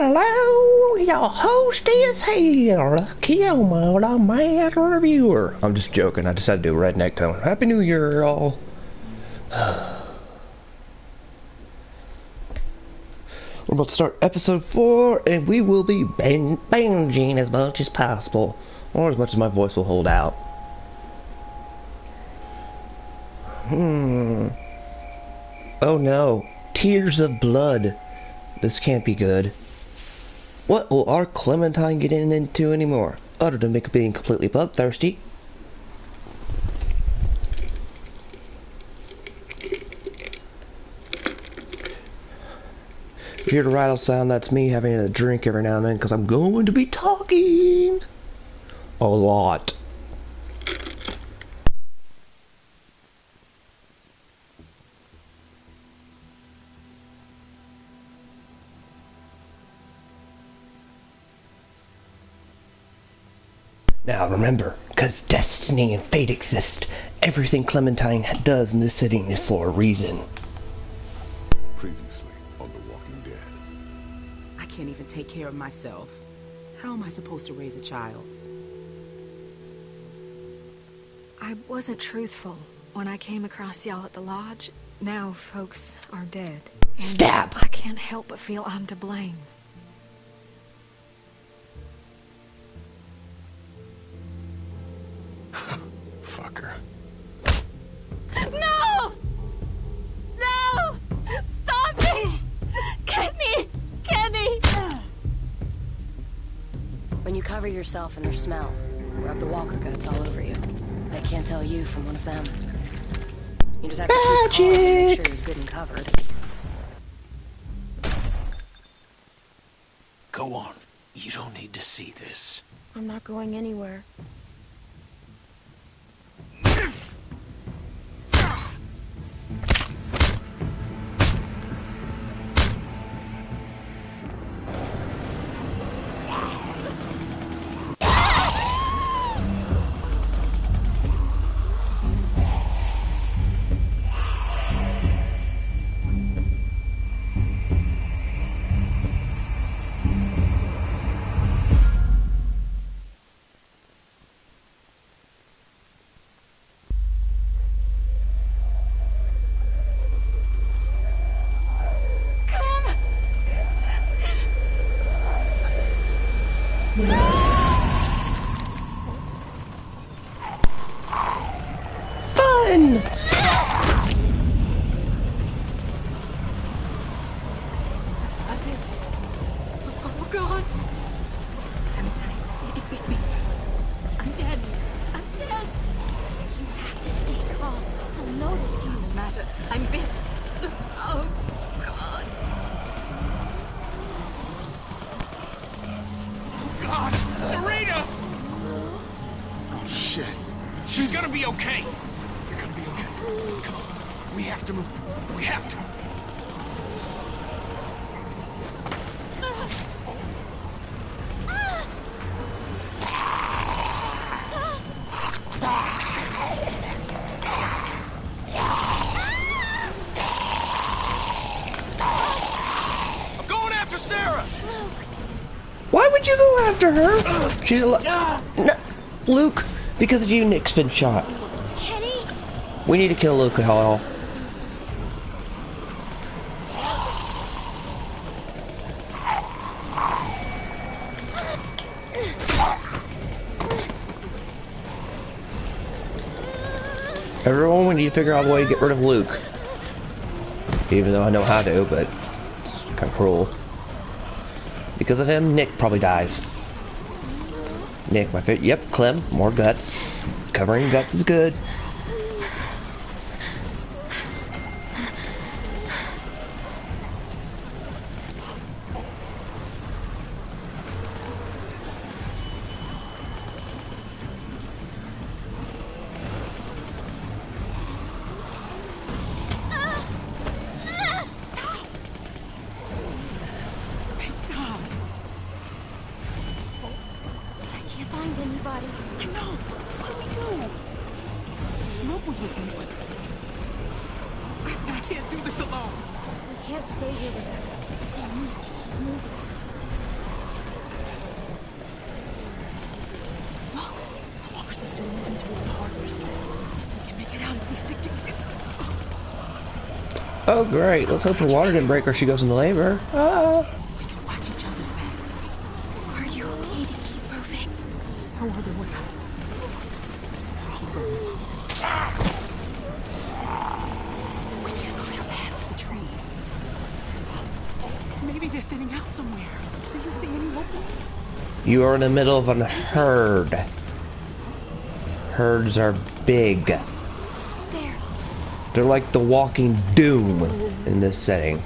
Hello, your host is here, Kyo, the mad reviewer. I'm just joking, I just had to do a redneck tone. Happy New Year, y'all. We're about to start episode 4, and we will be binging as much as possible, or as much as my voice will hold out. Oh no, tears of blood. This can't be good. What will our Clementine get into anymore, other than being completely bloodthirsty? If you hear the rattle sound, that's me having a drink every now and then, because I'm going to be talking a lot. Now remember, because destiny and fate exist, everything Clementine does in this setting is for a reason. Previously on The Walking Dead. I can't even take care of myself. How am I supposed to raise a child? I wasn't truthful when I came across y'all at the lodge. Now folks are dead. And Stab! I can't help but feel I'm to blame. Fucker. No! No! Stop me! Kenny! Kenny! When you cover yourself in their smell, rub the walker guts all over you. They can't tell you from one of them. You just have to keep calm and make sure you're good and covered. Go on. You don't need to see this. I'm not going anywhere. Fun! Oh God! Clementine, it bit me. I'm dead. I'm dead. You have to stay calm. I'll notice you. Doesn't matter. I'm bit. Oh God. God! Serena! Oh shit. She's gonna be okay! You're gonna be okay. Come on. We have to move. We have to. I'm going after Sarah! Why would you go after her? She's no, Luke, because of you, Nick's been shot. Kenny? We need to kill Luke Hall. Everyone, we need to figure out a way to get rid of Luke. Even though I know how to, but it's kind of cruel. Because of him, Nick probably dies. Nick, my favorite. Yep, Clem, more guts. Covering guts is good. I know. What do we do? Rope was with me, but I can't do this alone. We can't stay here together. We need to keep moving. toward the hardware store. We can make it out if we stick together. Oh, great. Let's hope her water didn't break or she goes into labor. Ah. We can watch each other's back. Are you okay to keep moving? No other way out. Just gotta keep going. We can clear a path to the trees. Maybe they're thinning out somewhere. Do you see any openings? You are in the middle of a herd. Herds are big. There. They're like the walking doom in this setting.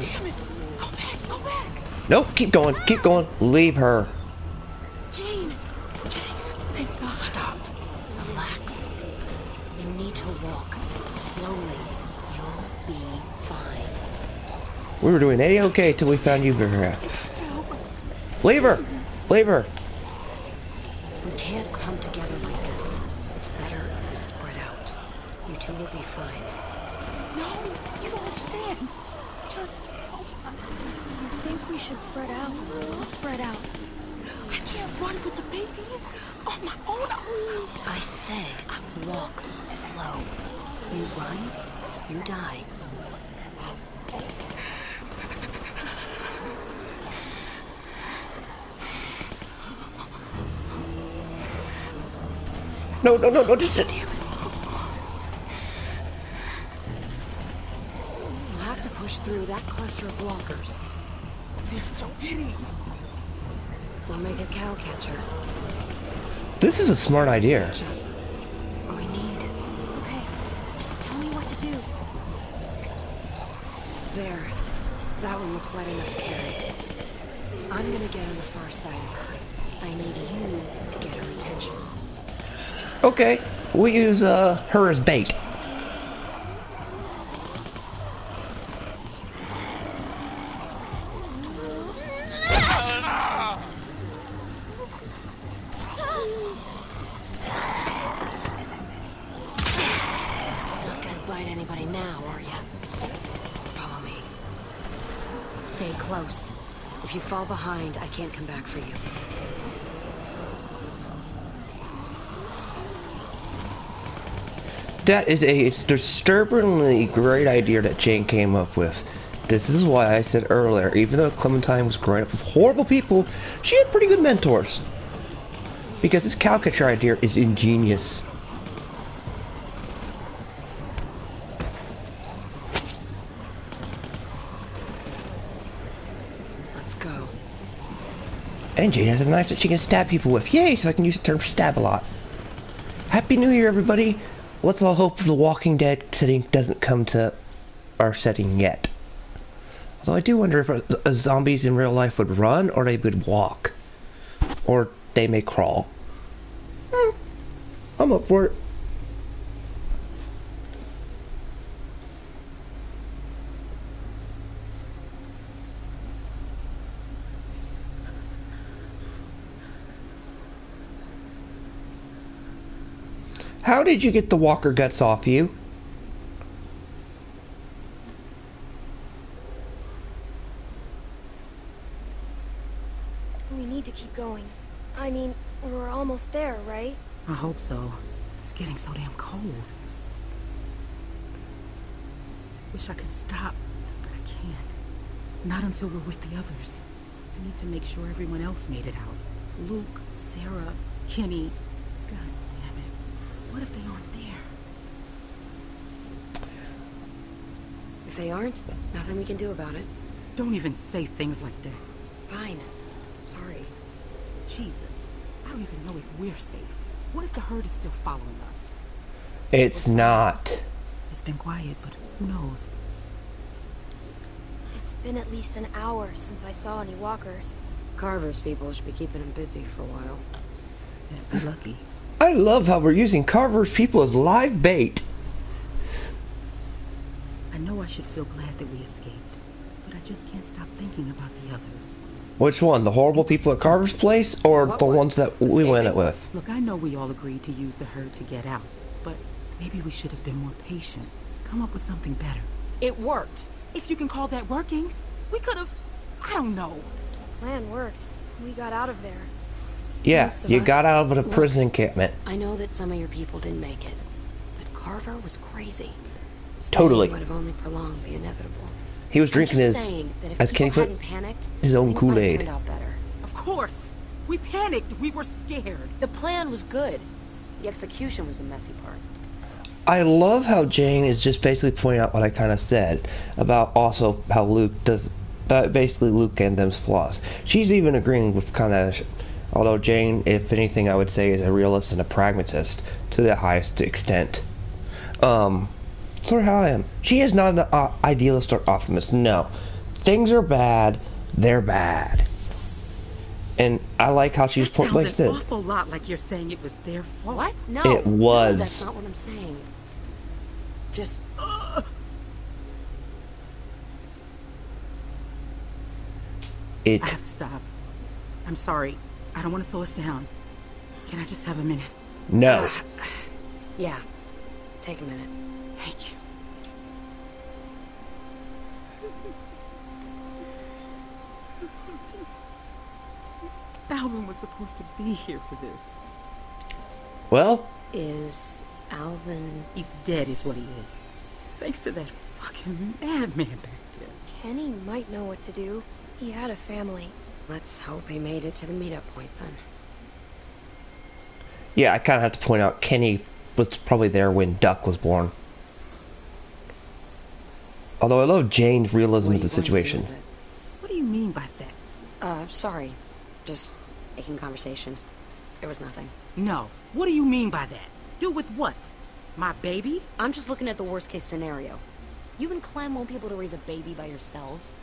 Damn it! Go back! Go back! Nope, keep going, keep going. Leave her. Jane! Thank God. Stop. Relax. You need to walk slowly. You'll be fine. We were doing A-okay till we found you, Vera. To help us. Leave her! Leave her! We can't come together like this. It's better if we spread out. You two will be fine. No, you don't understand. Just help us. I think we should spread out. We'll spread out. I can't run with the baby on my own. I said walk slow. You run, you die. No, no, no, no, just sit. Damn it. We'll have to push through that cluster of walkers. They're so many. We'll make a cow catcher. This is a smart idea. Just all we need. Okay, just tell me what to do. There. That one looks light enough to carry. I'm gonna get on the far side of her. I need you to get her attention. Okay, we'll use her as bait. Not gonna bite anybody now, are ya? Follow me. Stay close. If you fall behind, I can't come back for you. That is a disturbingly great idea that Jane came up with. This is why I said earlier, even though Clementine was growing up with horrible people, she had pretty good mentors. Because this cow catcher idea is ingenious. Let's go. And Jane has a knife that she can stab people with. Yay, so I can use the term stab a lot. Happy New Year, everybody! Let's all hope the Walking Dead setting doesn't come to our setting yet. Although I do wonder if zombies in real life would run, or they would walk. Or they may crawl. I'm up for it. How did you get the walker guts off you? We need to keep going. I mean, we're almost there, right? I hope so. It's getting so damn cold. Wish I could stop, but I can't. Not until we're with the others. I need to make sure everyone else made it out. Luke, Sarah, Kenny. God damn it. What if they aren't there? If they aren't, nothing we can do about it. Don't even say things like that. Fine. Sorry. Jesus. I don't even know if we're safe. What if the herd is still following us? It's not. It's been quiet, but who knows? It's been at least an hour since I saw any walkers. Carver's people should be keeping him busy for a while. Yeah, be lucky. I love how we're using Carver's people as live bait. I know I should feel glad that we escaped, but I just can't stop thinking about the others. Which one? The horrible people at Carver's place, or the ones that we went it with? Look, I know we all agreed to use the herd to get out, but maybe we should have been more patient. Come up with something better. It worked. If you can call that working, we could have... I don't know. The plan worked. We got out of there. Yeah, Most of you us- got out of a Look, prison encampment. I know that some of your people didn't make it, but Carver was crazy. Totally. Would have only prolonged the inevitable. He was drinking I'm his, just saying that if as people Kenny put, hadn't panicked, his own things might have Kool-Aid. turned out better. Of course. We panicked. We were scared. The plan was good. The execution was the messy part. I love how Jane is just basically pointing out what I kind of said about also how Luke does, basically Luke and them's flaws. She's even agreeing with kind of, although Jane, if anything, I would say is a realist and a pragmatist to the highest extent. Sort of how I am. She is not an idealist or optimist. No, things are bad. They're bad. And I like how she's That like I sounds said. an awful lot like you're saying it was their fault. What? No. It was. No, that's not what I'm saying. Just... It. I have to stop. I'm sorry. I don't want to slow us down. Can I just have a minute? No. Yeah. Take a minute. Thank you. Alvin was supposed to be here for this. Well, Is Alvin... He's dead is what he is. Thanks to that fucking madman back there. Kenny might know what to do. He had a family. Let's hope he made it to the meetup point then. yeah, I kind of have to point out Kenny was probably there when Duck was born. Although I love Jane's realism What of are the you going to do situation. with it? What do you mean by that? Sorry. Just making conversation. There was nothing. No. What do you mean by that? Do with what? My baby? I'm just looking at the worst case scenario. You and Clem won't be able to raise a baby by yourselves.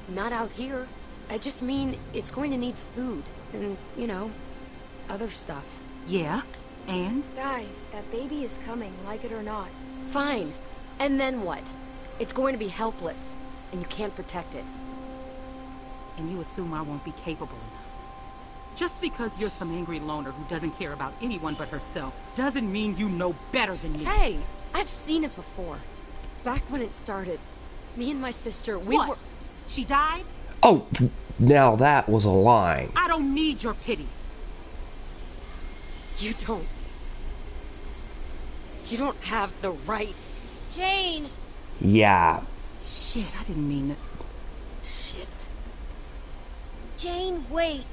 Not out here. I just mean it's going to need food. And, you know, other stuff. Yeah. And? Guys, that baby is coming, like it or not. Fine. And then what? It's going to be helpless. And you can't protect it. And you assume I won't be capable enough. Just because you're some angry loner who doesn't care about anyone but herself doesn't mean you know better than me. Hey! I've seen it before. Back when it started. Me and my sister, we What? were... She died? Oh, now that was a line. I don't need your pity. You don't have the right. Jane! Yeah. Shit, I didn't mean to... Shit. Jane, wait.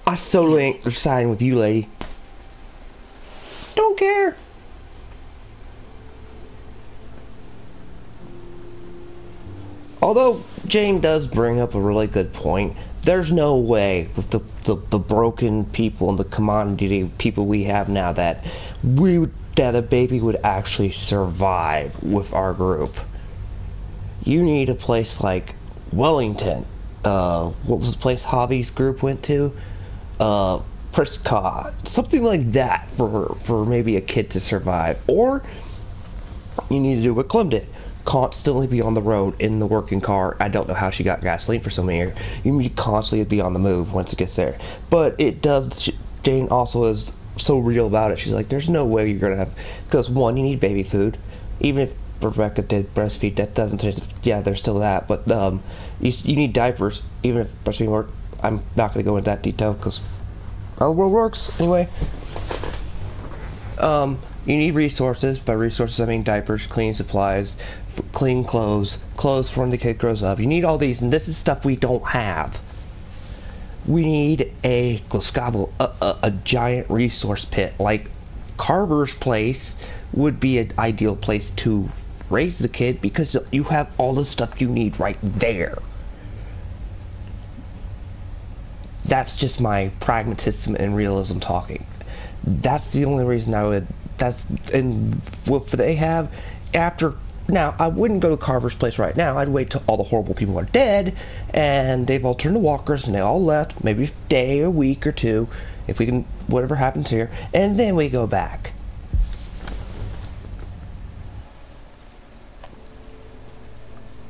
I totally ain't siding with you, lady. Don't care. Although Jane does bring up a really good point, there's no way with the broken people and the commodity people we have now that a baby would actually survive with our group. You need a place like Wellington. What was the place Hobby's group went to? Prescott. Something like that for maybe a kid to survive. Or you need to do what Clem did. Constantly be on the road in the working car. I don't know how she got gasoline for so many years. You need to constantly be on the move once it gets there. But it does. Jane also is so real about it. She's like, there's no way you're gonna have, because one, you need baby food. Even if Rebecca did breastfeed, that doesn't change. Yeah, there's still that. But you need diapers. Even if breastfeeding work, I'm not gonna go into that detail because how the world works anyway. You need resources. By resources, I mean diapers, cleaning supplies, clean clothes for when the kid grows up. You need all these, and this is stuff we don't have. We need a giant resource pit. Like Carver's place would be an ideal place to raise the kid because you have all the stuff you need right there. That's just my pragmatism and realism talking. That's the only reason I would. And what they have after. Now, I wouldn't go to Carver's place right now. I'd wait till all the horrible people are dead, and they've all turned to walkers, and they all left, maybe a day, a week, or two, if we can, whatever happens here, and then we go back.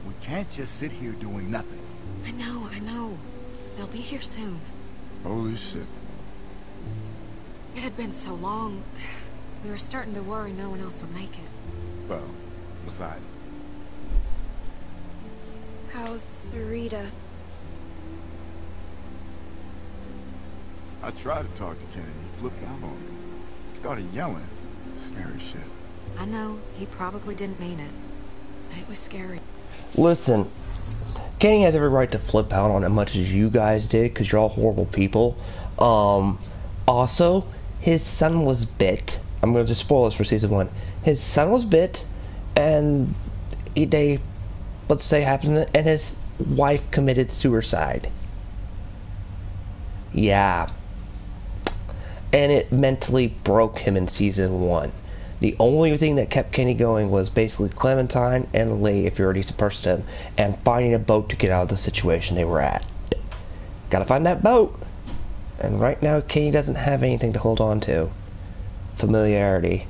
We can't just sit here doing nothing. I know. They'll be here soon. Holy shit. It had been so long. We were starting to worry no one else would make it. Well, besides. How's Sarita? I tried to talk to Kennedy. He flipped out on me. Started yelling. Scary shit. I know, he probably didn't mean it. But it was scary. Listen, Kenny has every right to flip out on it as much as you guys did, because you're all horrible people. Also, his son was bit. I'm going to just spoil this for season 1. His son was bit, and they, let's say, happened, and his wife committed suicide. Yeah. And it mentally broke him in season 1. The only thing that kept Kenny going was basically Clementine and Lee, if you already suppressed him, and finding a boat to get out of the situation they were at. Gotta find that boat! And right now, Kenny doesn't have anything to hold on to. Familiarity.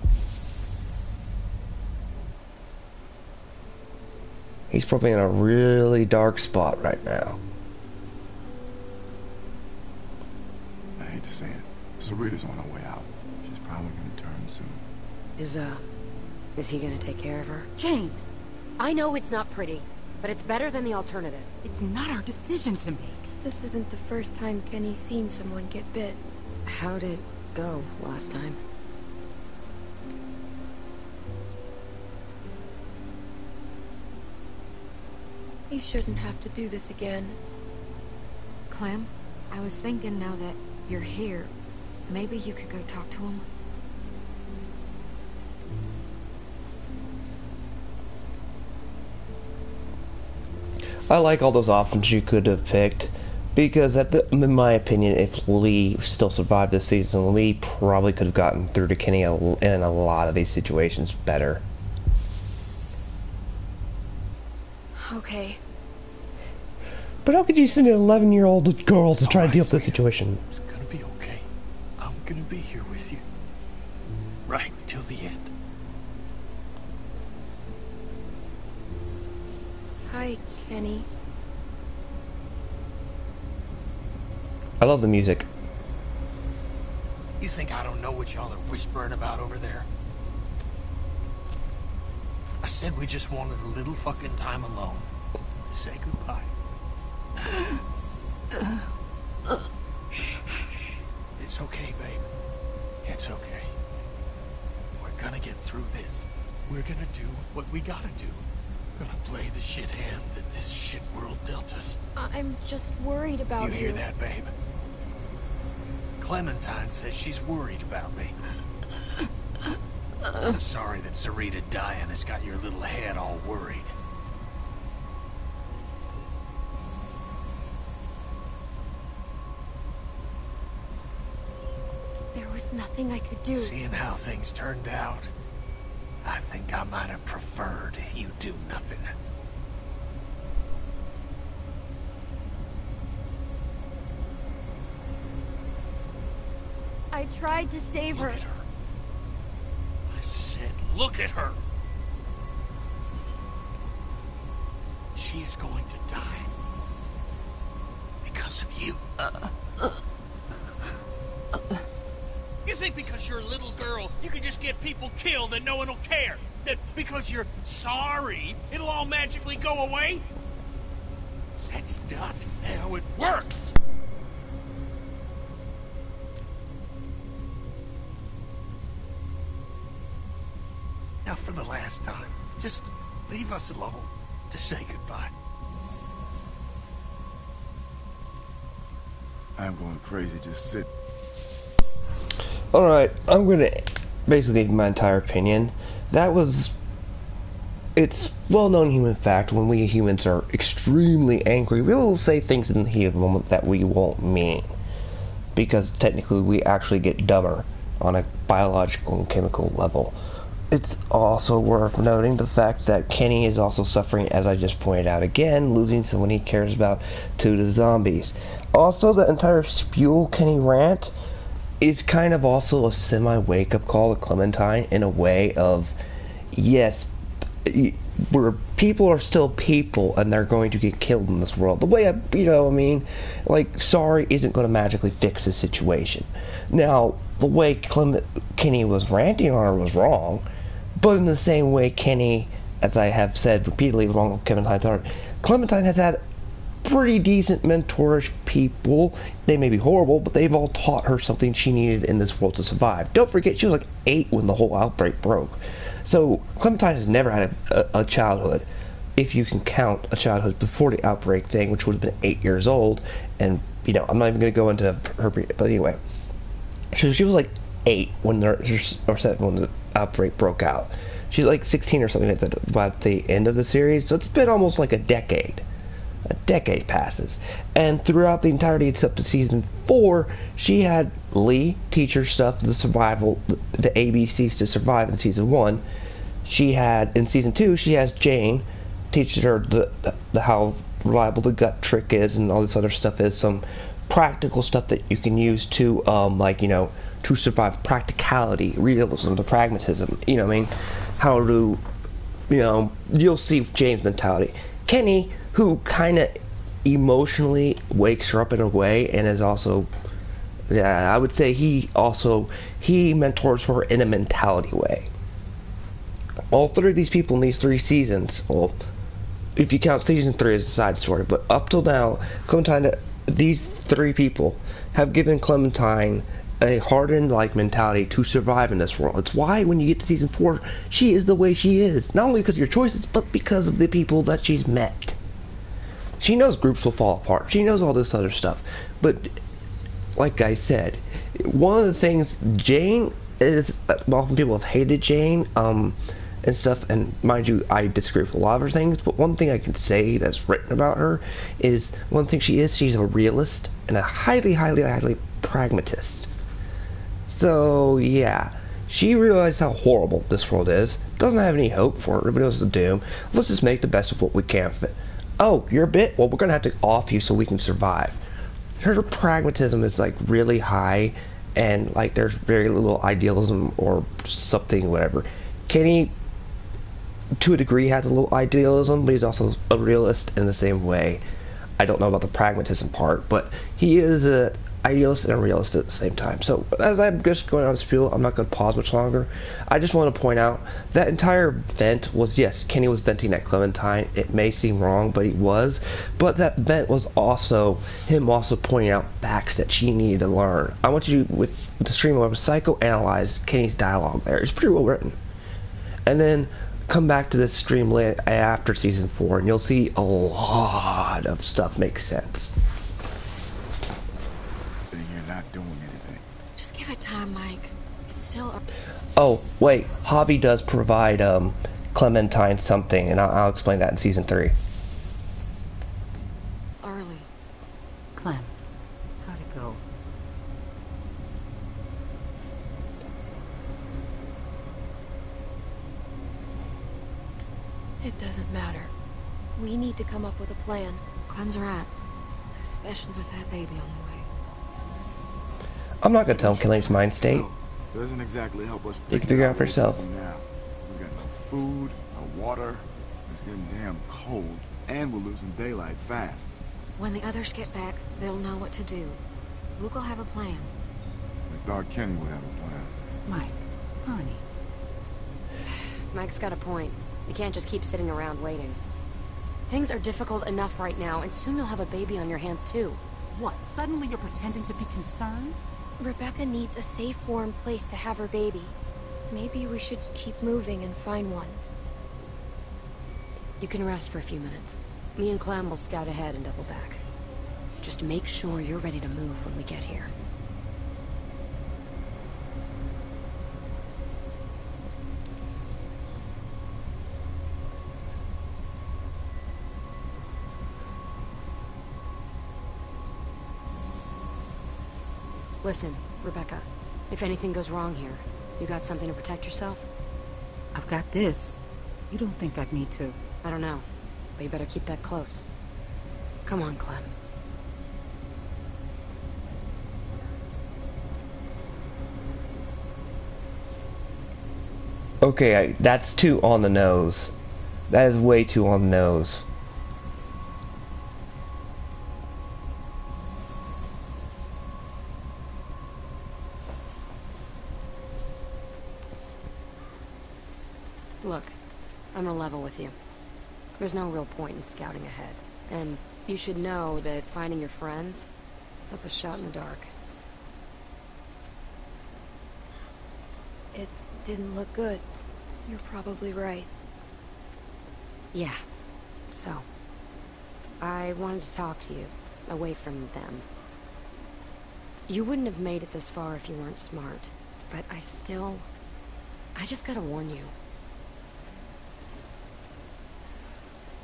He's probably in a really dark spot right now. I hate to say it. Sarita's on her way out. She's probably gonna turn soon. Is he gonna take care of her? Jane! I know it's not pretty, but it's better than the alternative. It's not our decision to make. This isn't the first time Kenny's seen someone get bit. How'd it go last time? You shouldn't have to do this again. Clem, I was thinking now that you're here, maybe you could go talk to him. I like all those options you could have picked, because in my opinion, if Lee still survived this season, Lee probably could have gotten through to Kenny in a lot of these situations better. Okay. But how could you send an 11-year-old girl to try to deal with this situation? It's gonna be okay. I'm gonna be here with you. Right till the end. Hi, Kenny. I love the music. You think I don't know what y'all are whispering about over there? I said we just wanted a little fucking time alone. Say goodbye. Shh, shh, shh. It's okay, babe. It's okay. We're gonna get through this. We're gonna do what we gotta do. We're gonna play the shit hand that this shit world dealt us. I'm just worried about you. You hear that, babe? Clementine says she's worried about me. I'm sorry that Sarita dying has got your little head all worried. There was nothing I could do. Seeing how things turned out, I think I might have preferred you do nothing. I tried to save her. Look at her. I said, look at her. She is going to die. Because of you. You think because you're a little girl, you can just get people killed and no one will care? That because you're sorry, it'll all magically go away? That's not how it works! Now for the last time, just leave us alone to say goodbye. I'm going crazy. Just sit. Alright, I'm gonna basically give my entire opinion. It's well-known human fact, when we humans are extremely angry, we'll say things in the heat of the moment that we won't mean. Because technically we actually get dumber on a biological and chemical level. It's also worth noting the fact that Kenny is also suffering, as I just pointed out again, losing someone he cares about to the zombies. Also, the entire Spule Kenny rant is kind of also a semi-wake-up call to Clementine in a way of, yes, where people are still people and they're going to get killed in this world. The way like, sorry isn't going to magically fix the situation. Now, the way Kenny was ranting on her was wrong, but in the same way Kenny, as I have said repeatedly, wrong with Clementine's heart, Clementine has had pretty decent mentorish people. They may be horrible, but they've all taught her something she needed in this world to survive. Don't forget, she was like 8 when the whole outbreak broke. So Clementine has never had a childhood, if you can count a childhood before the outbreak thing, which would have been 8 years old. And, you know, I'm not even going to go into her, but anyway. She was like 8 when or 7 when the outbreak broke out. She's like 16 or something like that by the end of the series, so it's been almost like a decade. A decade passes, and throughout the entirety except to season 4, she had Lee teach her stuff, the survival, the ABCs to survive in season 1. She had in season 2, she has Jane teach her the how reliable the gut trick is and all this other stuff is, some practical stuff that you can use to like, you know, to survive, practicality, realism, the pragmatism, you know what I mean, how to, you know, you'll see Jane's mentality. Kenny, who kind of emotionally wakes her up in a way and is also, yeah, I would say he mentors her in a mentality way. All 3 of these people in these 3 seasons, well, if you count season 3 as a side story, but up till now, Clementine, these 3 people have given Clementine a hardened like mentality to survive in this world. It's why when you get to season 4, she is the way she is. Not only because of your choices, but because of the people that she's met. She knows groups will fall apart. She knows all this other stuff. But like I said, one of the things Jane is, often people have hated Jane, and stuff, and mind you, I disagree with a lot of her things, but one thing I can say that's written about her is, one thing she's a realist and a highly pragmatist. So, yeah, she realized how horrible this world is, doesn't have any hope for it, everybody knows the doom, let's just make the best of what we can of it. Oh, you're a bit? Well, we're gonna have to off you so we can survive. Her pragmatism is, like, really high, and, like, there's very little idealism or something, whatever. Kenny, to a degree, has a little idealism, but he's also a realist in the same way. I don't know about the pragmatism part, but he is a idealist and a realist at the same time. So as I'm just going on spiel, I'm not going to pause much longer. I just want to point out that entire vent was, yes, Kenny was venting at Clementine. It may seem wrong, but he was. But that vent was also him also pointing out facts that she needed to learn. I want you, with the stream of psychoanalyze Kenny's dialogue there. It's pretty well written. And then come back to this stream late after season 4, and you'll see a lot of stuff make sense. You're not doing anything. Just give it time, Mike. It's still... Oh, wait. Javi does provide Clementine something, and I'll explain that in season 3. Early. Clem, how'd it go? It doesn't matter. We need to come up with a plan. Clem's right. Especially with that baby on the way. I'm not going to tell him Kenny's mind state. No, doesn't exactly help us You can figure out for what yourself. to do now. We got no food, no water. It's getting damn cold, and we're losing daylight fast. When the others get back, they'll know what to do. Luke will have a plan. I thought Kenny would have a plan. Mike, honey. Mike's got a point. You can't just keep sitting around waiting. Things are difficult enough right now, and soon you'll have a baby on your hands too. What, suddenly you're pretending to be concerned? Rebecca needs a safe, warm place to have her baby. Maybe we should keep moving and find one. You can rest for a few minutes. Me and Clem will scout ahead and double back. Just make sure you're ready to move when we get here. Listen, Rebecca, if anything goes wrong here, you got something to protect yourself? I've got this. You don't think I'd need to? I don't know, but you better keep that close. Come on, Clem. Okay, that's too on the nose. That is way too on the nose. Look, I'm gonna level with you. There's no real point in scouting ahead. And You should know that finding your friends, that's a shot in the dark. It didn't look good. You're probably right. Yeah. So, I wanted to talk to you, away from them. You wouldn't have made it this far if you weren't smart, but I just gotta warn you.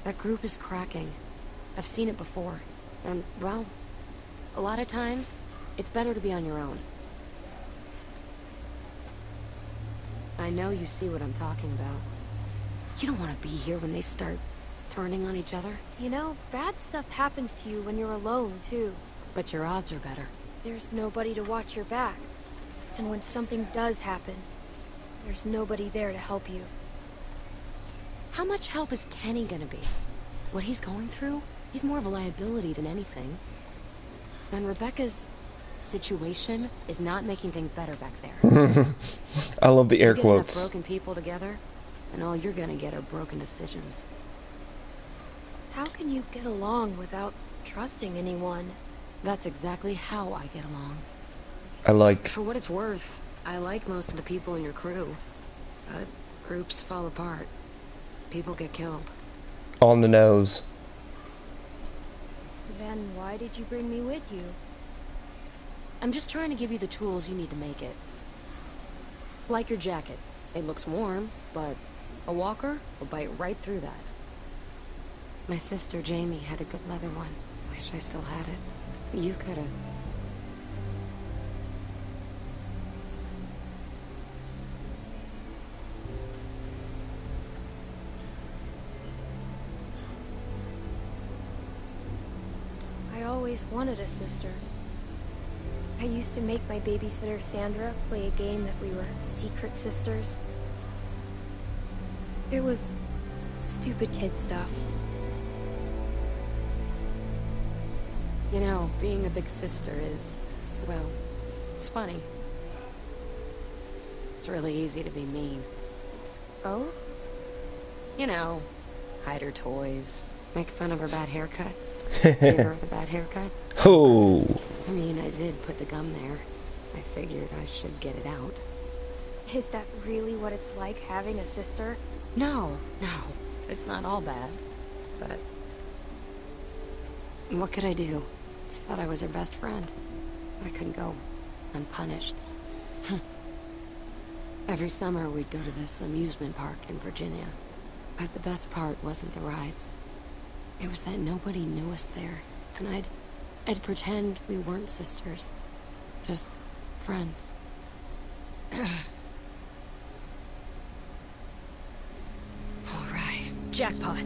That group is cracking. I've seen it before, and, well, a lot of times, it's better to be on your own. I know you see what I'm talking about. You don't want to be here when they start turning on each other. You know, bad stuff happens to you when you're alone, too. But your odds are better. There's nobody to watch your back. And when something does happen, there's nobody there to help you. How much help is Kenny gonna be? What he's going through? He's more of a liability than anything. And Rebecca's situation is not making things better back there. I love the air You quotes. get enough broken people together, and all you're gonna get are broken decisions. How can you get along without trusting anyone? That's exactly how I get along. I like... For what it's worth, I like most of the people in your crew. But groups fall apart. People get killed. On the nose. Then why did you bring me with you? I'm just trying to give you the tools you need to make it. Like your jacket. It looks warm, but a walker will bite right through that. My sister Jamie had a good leather one. Wish I still had it. You could've. I always wanted a sister. I used to make my babysitter Sandra play a game that we were secret sisters. It was stupid kid stuff. You know, being a big sister is, well, it's funny. It's really easy to be mean. Oh? You know, hide her toys, make fun of her bad haircut, give her the bad haircut. Oh. I mean, I did put the gum there. I figured I should get it out. Is that really what it's like having a sister? No, it's not all bad, but what could I do? She thought I was her best friend. I couldn't go unpunished. Every summer we'd go to this amusement park in Virginia, but the best part wasn't the rides. It was that nobody knew us there, and I'd pretend we weren't sisters, just friends. Alright, jackpot.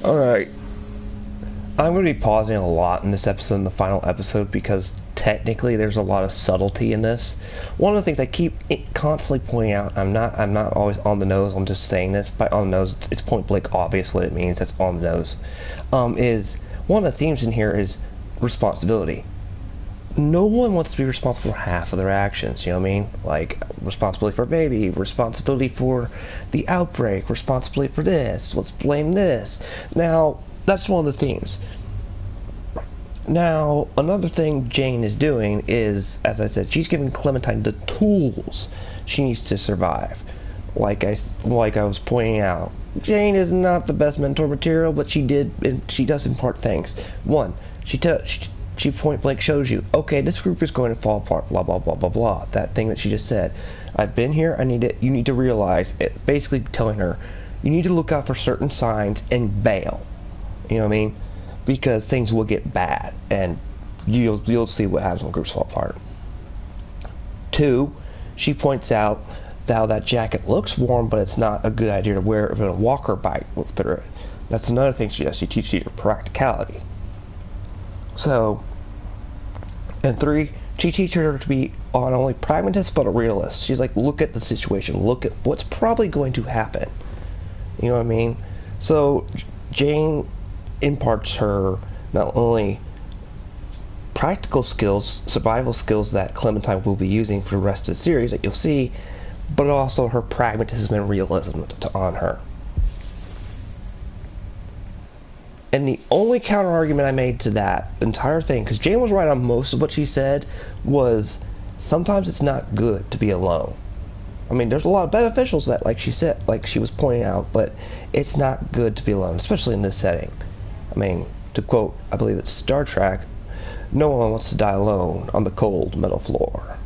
Alright. I'm going to be pausing a lot in this episode and the final episode because technically there's a lot of subtlety in this. One of the things I keep constantly pointing out, I'm not always on the nose, I'm just saying this, by on the nose, it's point blank obvious what it means, that's on the nose, is one of the themes in here is responsibility. No one wants to be responsible for half of their actions, you know what I mean? Like, responsibility for a baby, responsibility for the outbreak, responsibility for this, let's blame this. Now, that's one of the themes. Now, another thing Jane is doing is, as I said, she's giving Clementine the tools she needs to survive. Like I was pointing out, Jane is not the best mentor material, but she does impart things. One, she point blank shows you, okay, this group is going to fall apart, blah blah blah blah blah. That thing that she just said. I've been here, you need to realize it, basically telling her, you need to look out for certain signs and bail. You know what I mean? Because things will get bad, and you'll see what happens when groups fall apart. Two, she points out that jacket looks warm, but it's not a good idea to wear it if a walker bite through it. That's another thing she does. She teaches you practicality. So, and three, she teaches her to be not only pragmatist but a realist. She's like, look at the situation, look at what's probably going to happen. You know what I mean? So, Jane imparts her not only practical skills, survival skills that Clementine will be using for the rest of the series that you'll see, but also her pragmatism and realism on her. And the only counter argument I made to that entire thing, because Jane was right on most of what she said, was sometimes it's not good to be alone. I mean, there's a lot of beneficials that, like she said, like she was pointing out, but it's not good to be alone, especially in this setting. I mean, to quote, I believe it's Star Trek, no one wants to die alone on the cold metal floor.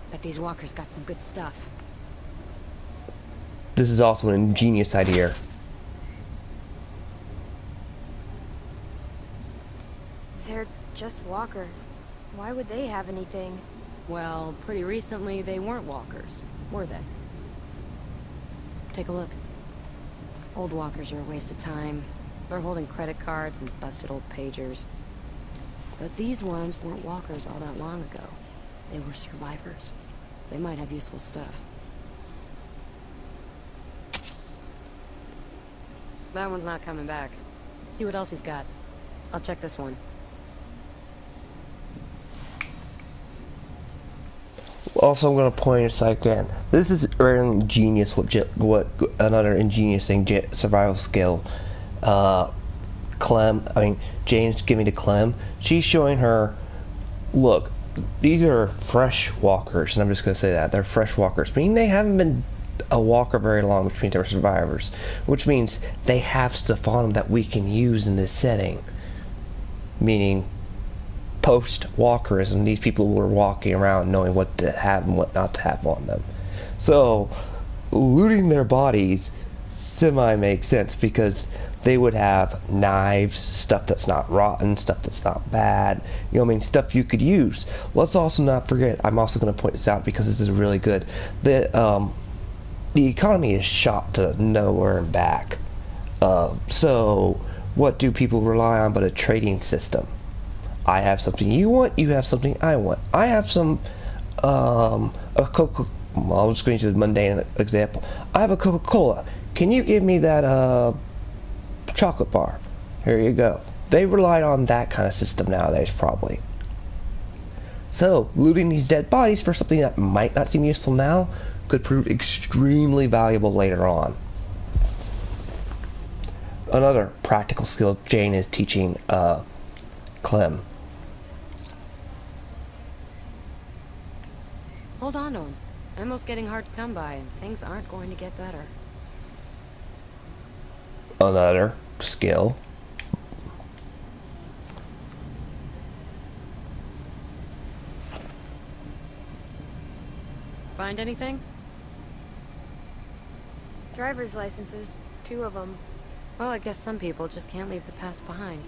Bet these walkers got some good stuff. This is also an ingenious idea. They're just walkers. Why would they have anything? Well, pretty recently they weren't walkers, were they? Take a look. Old walkers are a waste of time. They're holding credit cards and busted old pagers. But these ones weren't walkers all that long ago. They were survivors. They might have useful stuff. That one's not coming back. See what else he's got. I'll check this one. Also, I'm going to point this out again. This is very ingenious. What another ingenious thing, survival skill. Jane's giving to Clem. She's showing her, look, these are fresh walkers, and I'm just going to say that they're fresh walkers, meaning they haven't been a walker very long, which means they're survivors, which means they have stuff on them that we can use in this setting, meaning post-walkerism, these people were walking around knowing what to have and what not to have on them. So looting their bodies semi makes sense, because they would have knives, stuff that's not rotten, stuff that's not bad, you know what I mean, stuff you could use. Let's also not forget, I'm also going to point this out because this is really good, the economy is shot to nowhere and back. So what do people rely on but a trading system? I have something you want, you have something I want. I have some, a Coca, well, I'm just going to use a mundane example. I have a Coca-Cola. Can you give me that, chocolate bar? Here you go. They rely on that kind of system nowadays, probably. So, looting these dead bodies for something that might not seem useful now could prove extremely valuable later on. Another practical skill Jane is teaching, Clem. Hold on to him. Ammo's getting hard to come by, and things aren't going to get better. Another skill. Find anything? Driver's licenses. 2 of them. Well, I guess some people just can't leave the past behind.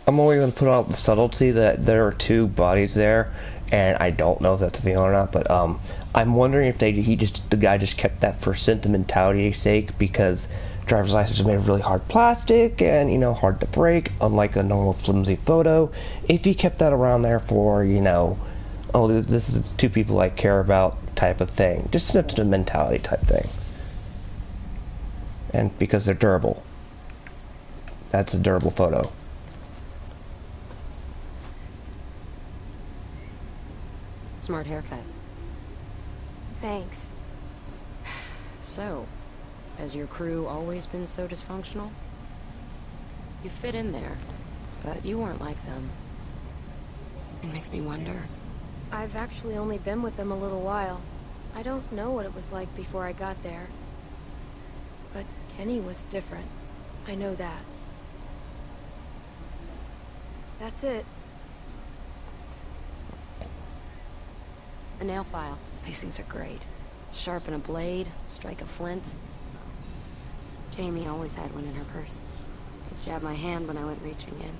I'm only going to put out the subtlety that there are 2 bodies there, and I don't know if that's a thing or not, but I'm wondering if the guy just kept that for sentimentality's sake, because driver's license is made of really hard plastic and, you know, hard to break, unlike a normal flimsy photo. If he kept that around there for, you know, oh, this is 2 people I care about type of thing, just sentimentality type thing, and because they're durable, that's a durable photo. Smart haircut. Thanks. So, has your crew always been so dysfunctional? You fit in there, but you weren't like them. It makes me wonder. I've actually only been with them a little while. I don't know what it was like before I got there. But Kenny was different. I know that. That's it. A nail file. These things are great. Sharpen a blade, strike a flint. Jamie always had one in her purse. It jabbed my hand when I went reaching in.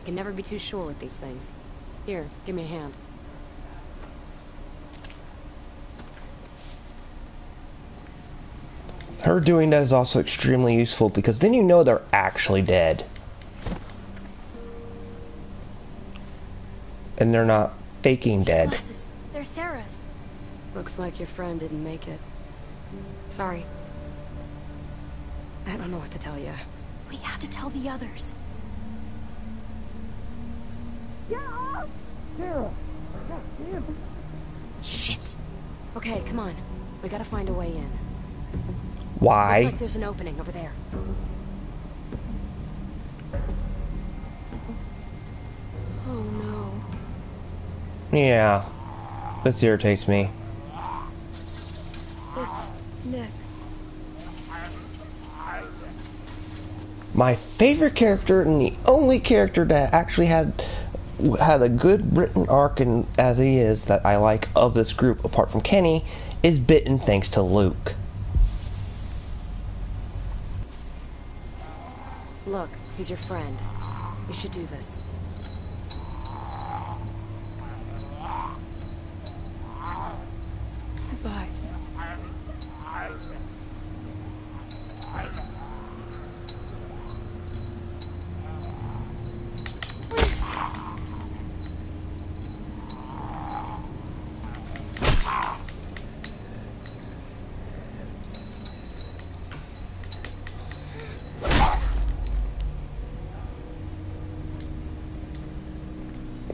You can never be too sure with these things. Here, give me a hand. Her doing that is also extremely useful, because then you know they're actually dead. And they're not faking dead. Glasses. They're Sarah's. Looks like your friend didn't make it. Sorry. I don't know what to tell you. We have to tell the others. Sarah! God damn it! Shit. Okay, come on. We gotta find a way in. Why? Looks like there's an opening over there. Oh no. Yeah. This irritates me. It's Nick. My favorite character and the only character that actually had a good written arc and as he is that I like of this group apart from Kenny is bitten thanks to Luke. Look, he's your friend. You should do this. Goodbye.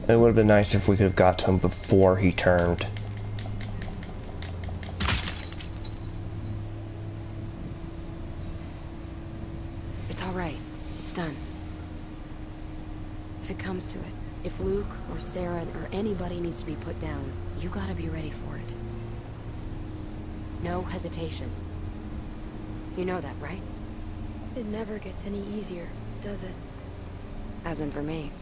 It would have been nice if we could have got to him before he turned. It's all right. It's done. If it comes to it, if Luke or Sarah or anybody needs to be put down, you gotta be ready for it. No hesitation. You know that, right? It never gets any easier, does it? Hasn't for me.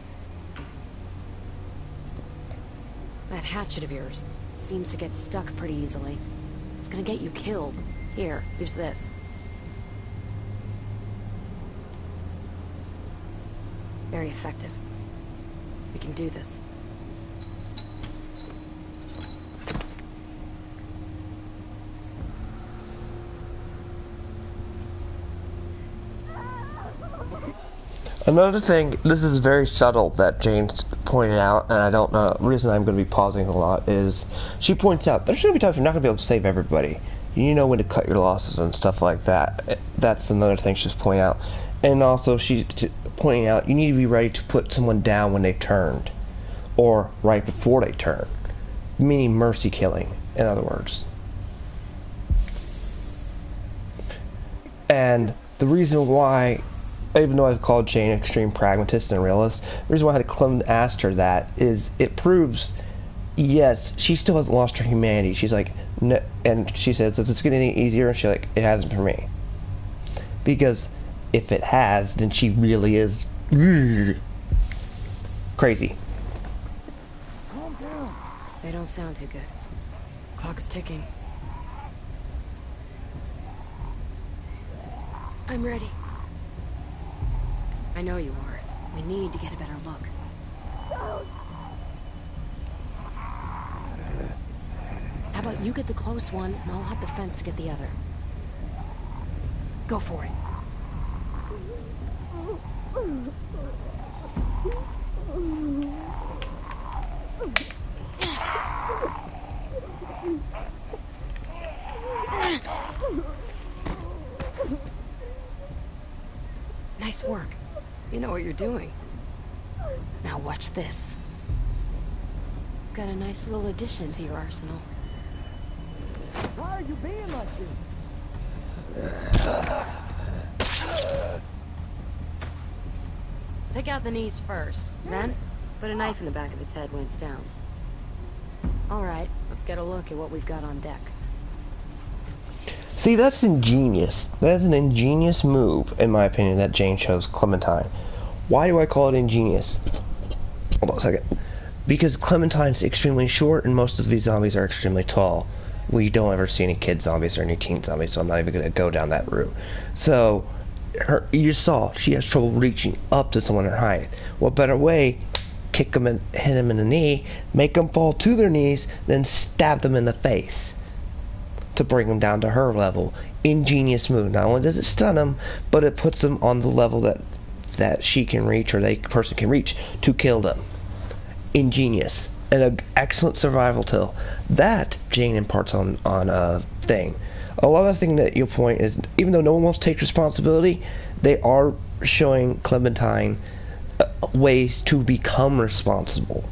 That hatchet of yours seems to get stuck pretty easily. It's gonna get you killed. Here, use this. Very effective. We can do this. Another thing, this is very subtle that Jane's pointed out, and I don't know, the reason I'm going to be pausing a lot is, she points out, there's going to be times you're not going to be able to save everybody. You know when to cut your losses and stuff like that. That's another thing she's pointing out. And also, she's pointing out, you need to be ready to put someone down when they turned. Or right before they turn. Meaning mercy killing, in other words. And the reason why, even though I've called Jane an extreme pragmatist and realist, the reason why I had Clem asked her that is it proves, yes, she still hasn't lost her humanity. She's like, no, and she says, is it getting any easier? And she's like, it hasn't for me. Because if it has, then she really is crazy. Calm down. They don't sound too good. Clock is ticking. I'm ready. I know you are. We need to get a better look. How about you get the close one, and I'll hop the fence to get the other. Go for it. Nice work. You know what you're doing. Now watch this. Got a nice little addition to your arsenal. Why are you being like this? Take out the knees first. Then, put a knife in the back of its head when it's down. Alright, let's get a look at what we've got on deck. See, that's ingenious. That's an ingenious move, in my opinion, that Jane chose Clementine. Why do I call it ingenious? Hold on a second. Because Clementine's extremely short, and most of these zombies are extremely tall. We don't ever see any kid zombies or any teen zombies, so I'm not even going to go down that route. So, you saw, she has trouble reaching up to someone her height. What better way? Kick them and hit them in the knee, make them fall to their knees, then stab them in the face to bring them down to her level. Ingenious move. Not only does it stun them, but it puts them on the level that she can reach, or person can reach, to kill them. Ingenious. and an excellent survival tale. That Jane imparts on thing. A lot of the thing that you'll point is, even though no one wants to take responsibility, they are showing Clementine ways to become responsible.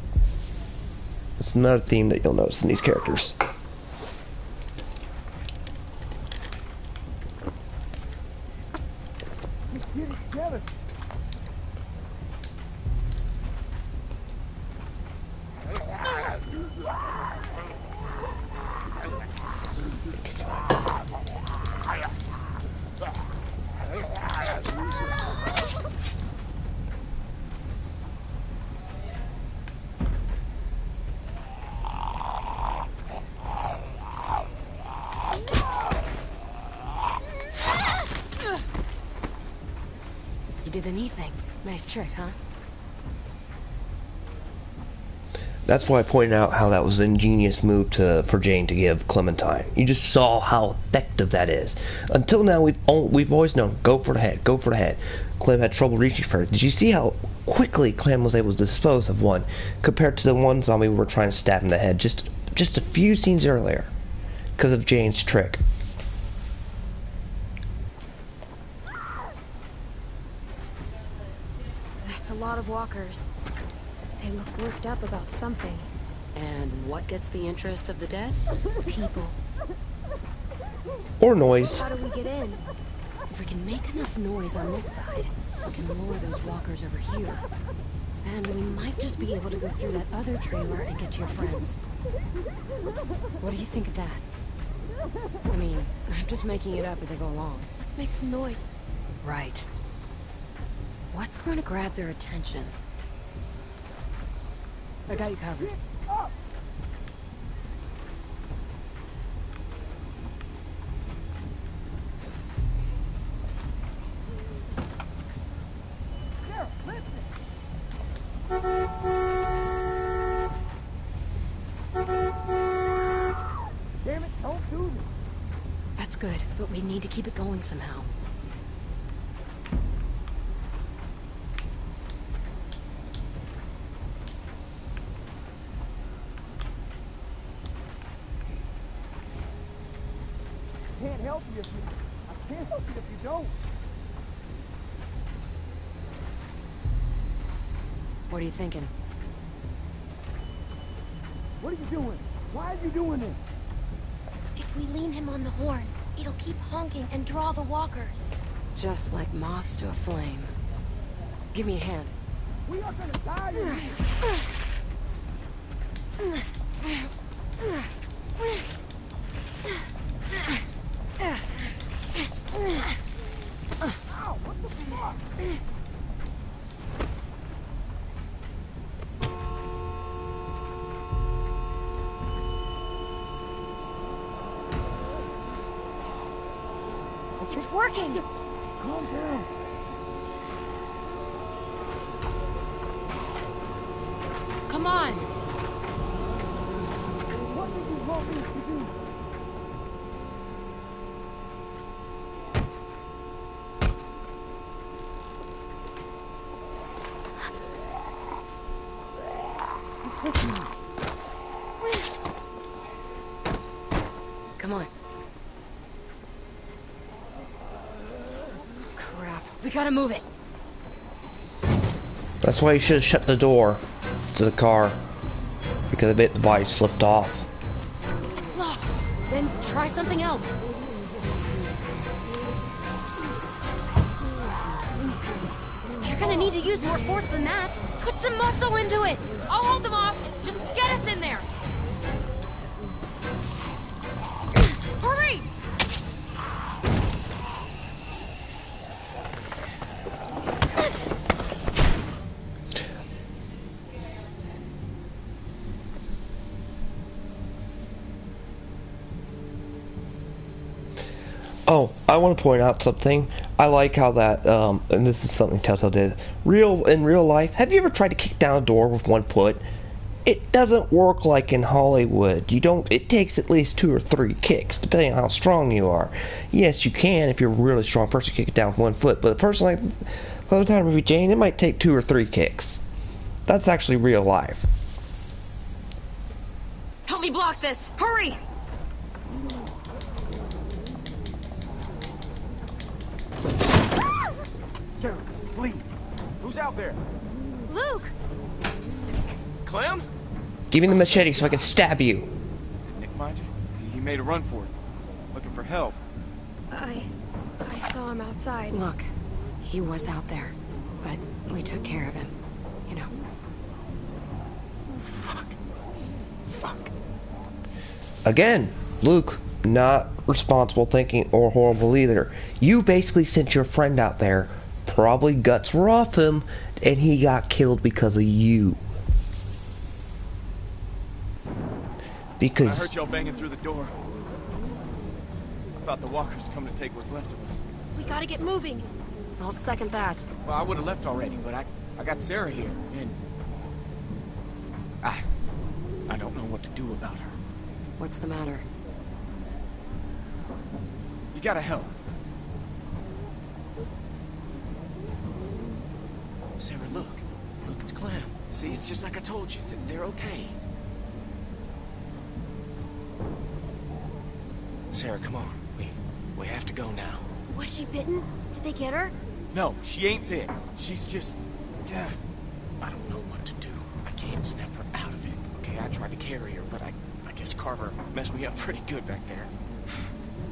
It's another theme that you'll notice in these characters. Get it together. You did the knee thing. Nice trick, huh? That's why I pointed out how that was an ingenious move for Jane to give Clementine. You just saw how effective that is. Until now, we've always known, go for the head, go for the head. Clem had trouble reaching for it. Did you see how quickly Clem was able to dispose of one, compared to the one zombie we were trying to stab in the head just a few scenes earlier, because of Jane's trick. That's a lot of walkers. They look worked up about something. And what gets the interest of the dead? People. Or noise. How do we get in? If we can make enough noise on this side, we can lure those walkers over here. Then we might just be able to go through that other trailer and get to your friends. What do you think of that? I mean, I'm just making it up as I go along. Let's make some noise. Right. What's going to grab their attention? I got you covered. Damn it, don't do this. That's good, but we need to keep it going somehow. I can't help you if you don't. What are you thinking? What are you doing? Why are you doing this? If we lean him on the horn, it'll keep honking and draw the walkers. Just like moths to a flame. Give me a hand. We are gonna die in here. Ow, what the fuck? It's working! Calm down. Come on! What did you want me to do? Come on. Crap. We gotta move it. That's why you should have shut the door to the car, because I bet the body slipped off. It's locked. Then try something else. You're gonna need to use more force than that. Put some muscle into it. I'll hold them off. Just get us in there. Hurry! Oh, I want to point out something. I like how that, and this is something Telltale did. In real life, have you ever tried to kick down a door with one foot? It doesn't work like in Hollywood. It takes at least 2 or 3 kicks, depending on how strong you are. Yes, you can, if you're a really strong person, kick it down with 1 foot, but a person like Clementine or Jane, it might take 2 or 3 kicks. That's actually real life. Help me block this! Hurry! Sarah, please. Who's out there? Luke! Clem? Give me the machete so I can stab you. Did Nick find you? He made a run for it. Looking for help. I saw him outside. Look, he was out there, but we took care of him. You know. Fuck. Again, Luke, not responsible thinking or horrible either. You basically sent your friend out there, probably guts were off him, and he got killed because of you. Because I heard y'all banging through the door. I thought the walkers come to take what's left of us. We gotta get moving. I'll second that. Well, I would have left already, but I got Sarah here, and I don't know what to do about her. What's the matter? You gotta help. Sarah, look. Look, it's Clem. See, it's just like I told you. They're okay. Sarah, come on. We have to go now. Was she bitten? Did they get her? No, she ain't bit. She's just... I don't know what to do. I can't snap her out of it. Okay, I tried to carry her, but I guess Carver messed me up pretty good back there.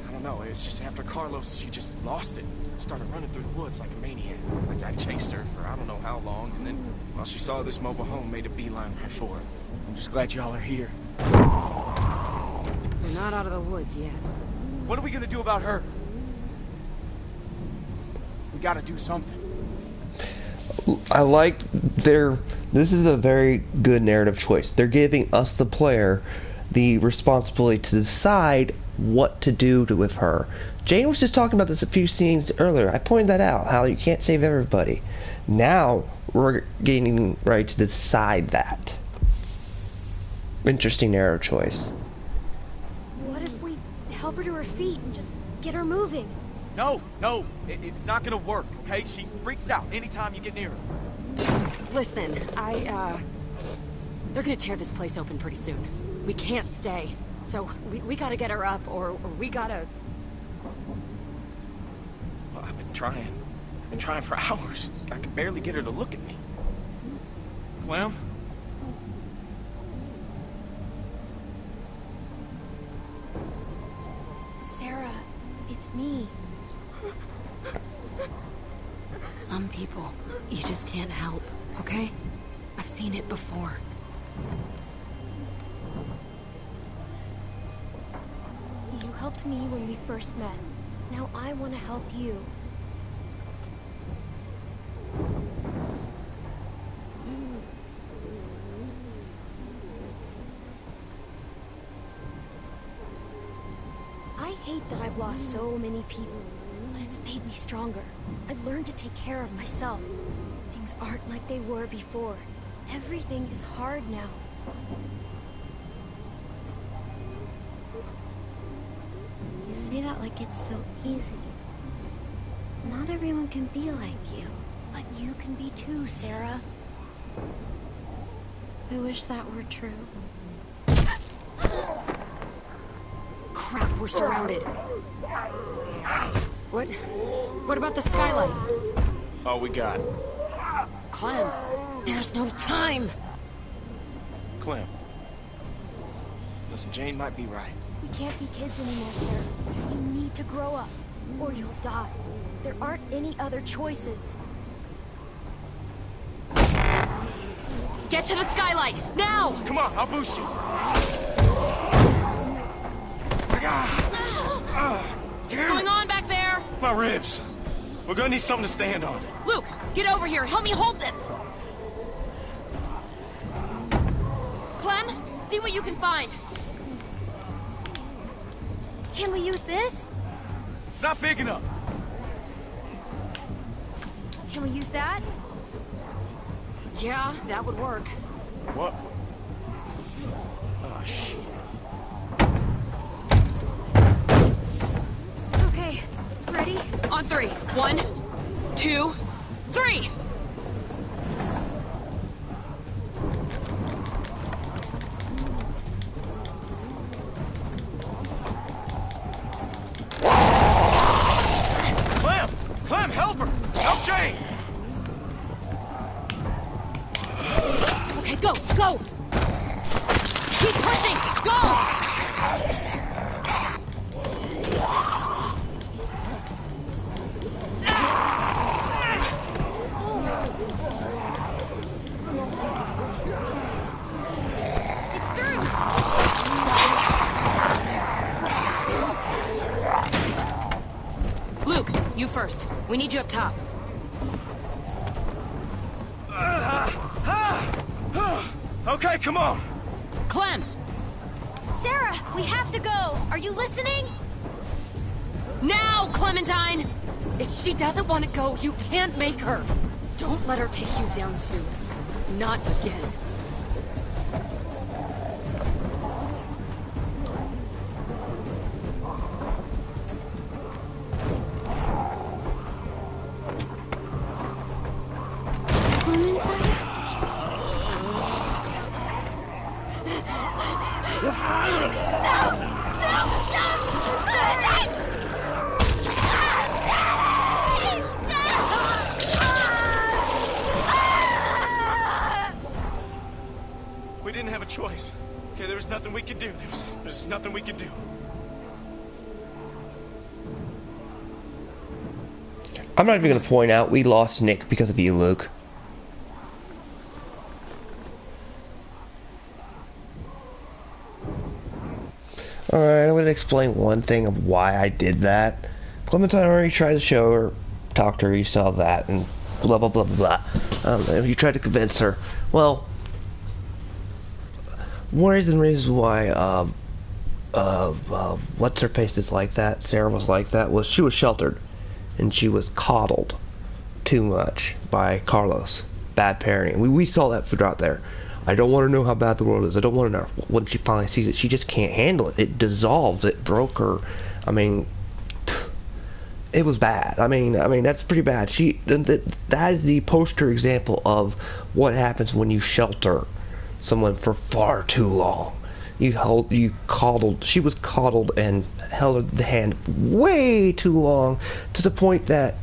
I don't know, it's just after Carlos, she just lost it. Started running through the woods like a maniac. I chased her for I don't know how long, and then, while she saw this mobile home, made a beeline right for it. I'm just glad y'all are here. We're not out of the woods yet. What are we gonna do about her? We gotta do something. I like this is a very good narrative choice. They're giving us, the player, the responsibility to decide what to do with her. Jane was just talking about this a few scenes earlier. I pointed that out, how you can't save everybody. Now we're getting ready to decide that. Interesting narrative choice. What if we help her to her feet and just get her moving? No, it's not gonna work, okay? She freaks out anytime you get near her. Listen, they're gonna tear this place open pretty soon. We can't stay. So, we gotta get her up, or we gotta... Well, I've been trying for hours. I can barely get her to look at me. Clem? Sarah, it's me. Some people, you just can't help, okay? I've seen it before. You helped me when we first met. Now I want to help you. I hate that I've lost so many people, but it's made me stronger. I've learned to take care of myself. Things aren't like they were before. Everything is hard now. You say that like it's so easy. Not everyone can be like you. But you can be too, Sarah. I wish that were true. Crap, we're surrounded. What about the skylight? All we got. Clem, there's no time. Clem. Listen, Jane might be right. We can't be kids anymore, Sarah. You need to grow up, or you'll die. There aren't any other choices. Get to the skylight, now! Come on, I'll boost you. What's going on back there? My ribs. We're gonna need something to stand on. Luke, get over here. Help me hold this. Clem, see what you can find. Can we use this? It's not big enough. Can we use that? Yeah, that would work. What? Oh, shit. Okay, ready? On three. 1, 2, 3. Go! Go! Keep pushing! Go! Luke, you first. We need you up top. Okay, come on. Clem! Sarah, we have to go. Are you listening? Now, Clementine! If she doesn't want to go, you can't make her. Don't let her take you down too. Not again. We didn't have a choice. Okay, there was nothing we could do. There's nothing we could do. I'm not even going to point out we lost Nick because of you, Luke. Alright, I'm going to explain one thing of why I did that. Clementine already tried to show her, talk to her, you saw that, and blah blah blah blah blah. You tried to convince her. Well, one of the reasons why, what's her face is like that, Sarah was like that, was she was sheltered. And she was coddled too much by Carlos. Bad parenting. We saw that throughout there. I don't want to know how bad the world is. I don't want to know. When she finally sees it, she just can't handle it. It dissolves. It broke her. I mean, it was bad. I mean that's pretty bad. That is the poster example of what happens when you shelter someone for far too long. You coddled. She was coddled and held the hand way too long, to the point that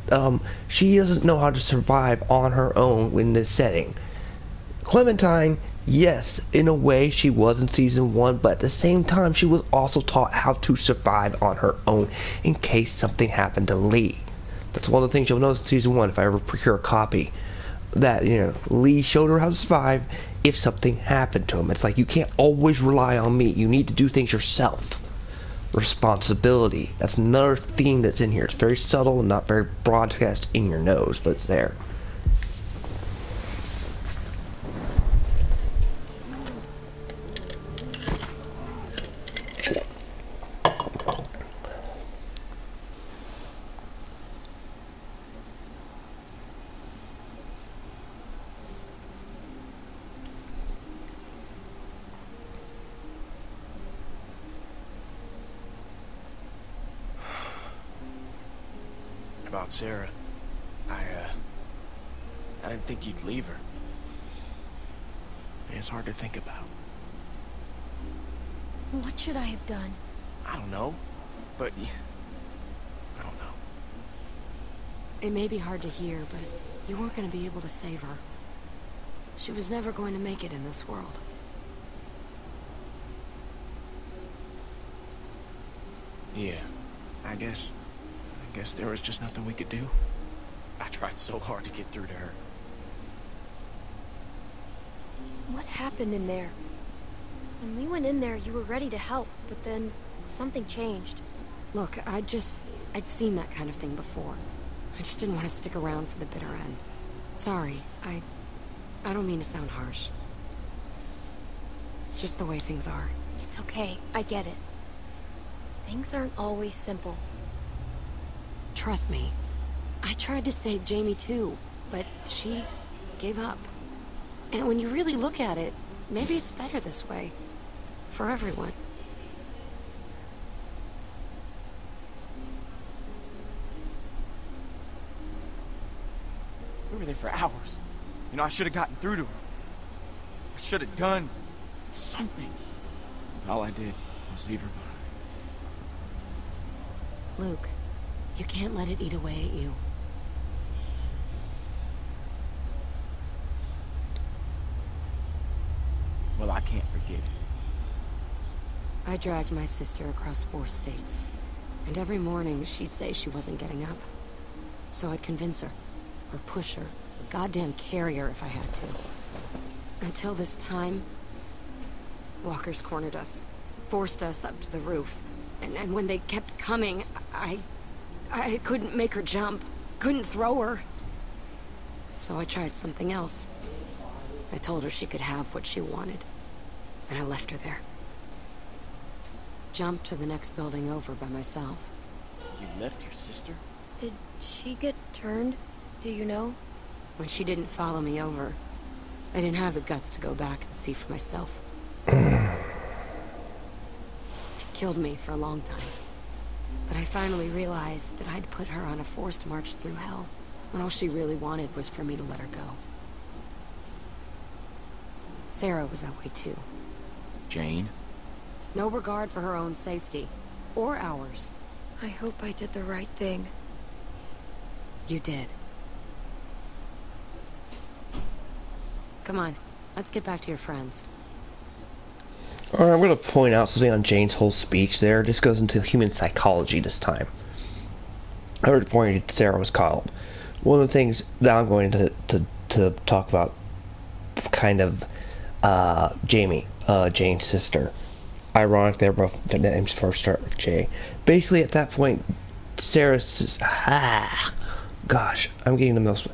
she doesn't know how to survive on her own in this setting. Clementine, yes, in a way she was in season 1, but at the same time she was also taught how to survive on her own in case something happened to Lee. That's one of the things you'll notice in season 1 if I ever procure a copy. That, Lee showed her how to survive if something happened to him. It's like, you can't always rely on me. You need to do things yourself. Responsibility. That's another theme that's in here. It's very subtle and not very broadcast in your nose, but it's there. About Sarah, I didn't think you'd leave her. It's hard to think about. What should I have done? I don't know, but I don't know. It may be hard to hear, but you weren't going to be able to save her. She was never going to make it in this world. Yeah, I guess there was just nothing we could do. I tried so hard to get through to her. What happened in there? When we went in there, you were ready to help, but then something changed. Look, I'd seen that kind of thing before. I just didn't want to stick around for the bitter end. Sorry, I don't mean to sound harsh. It's just the way things are. It's okay, I get it. Things aren't always simple. Trust me. I tried to save Jamie too, but she gave up. And when you really look at it, maybe it's better this way. For everyone. We were there for hours. I should have gotten through to her. I should have done something. All I did was leave her behind. Luke, you can't let it eat away at you. can't forget it. I dragged my sister across 4 states. And every morning, she'd say she wasn't getting up. So I'd convince her, or push her, or goddamn carry her if I had to. Until this time, walkers cornered us, forced us up to the roof. And when they kept coming, I couldn't make her jump, couldn't throw her. So I tried something else. I told her she could have what she wanted, and I left her there. Jumped to the next building over by myself. You left your sister? Did she get turned? Do you know? When she didn't follow me over, I didn't have the guts to go back and see for myself. It killed me for a long time. But I finally realized that I'd put her on a forced march through hell, when all she really wanted was for me to let her go. Sarah was that way too. Jane? No regard for her own safety, or ours. I hope I did the right thing. You did. Come on, let's get back to your friends. Alright, I'm going to point out something on Jane's whole speech there. This goes into human psychology this time. I already pointed Sarah was called. One of the things that I'm going to talk about, kind of, Jamie, Jane's sister. Ironic, they're both, their names first start with J. Basically, at that point, Sarah's, gosh, I'm getting the most,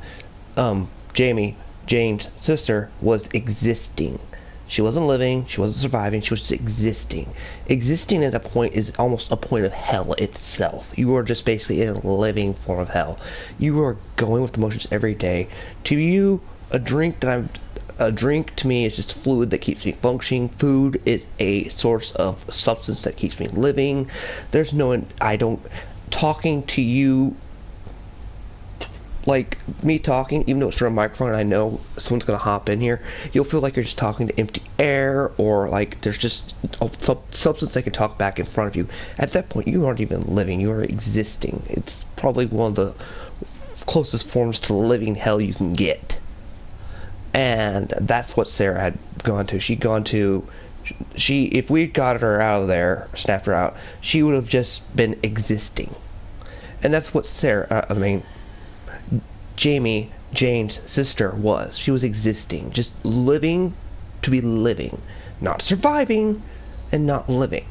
Jamie, Jane's sister, was existing. She wasn't living, she wasn't surviving, she was just existing. Existing at a point is almost a point of hell itself. You are just basically in a living form of hell. You are going with emotions every day. To you, a drink to me is just fluid that keeps me functioning. Food is a source of substance that keeps me living. There's no, talking to you, like me talking, even though it's from a microphone and I know someone's going to hop in here, you'll feel like you're just talking to empty air, or like there's just a substance that can talk back in front of you. At that point, you aren't even living, you are existing. It's probably one of the closest forms to living hell you can get. And that's what Sarah had gone to. She'd gone to, if we got her out of there, snapped her out, she would have just been existing. And that's what Jamie, Jane's sister, was. She was existing. Just living to be living. Not surviving, and not living.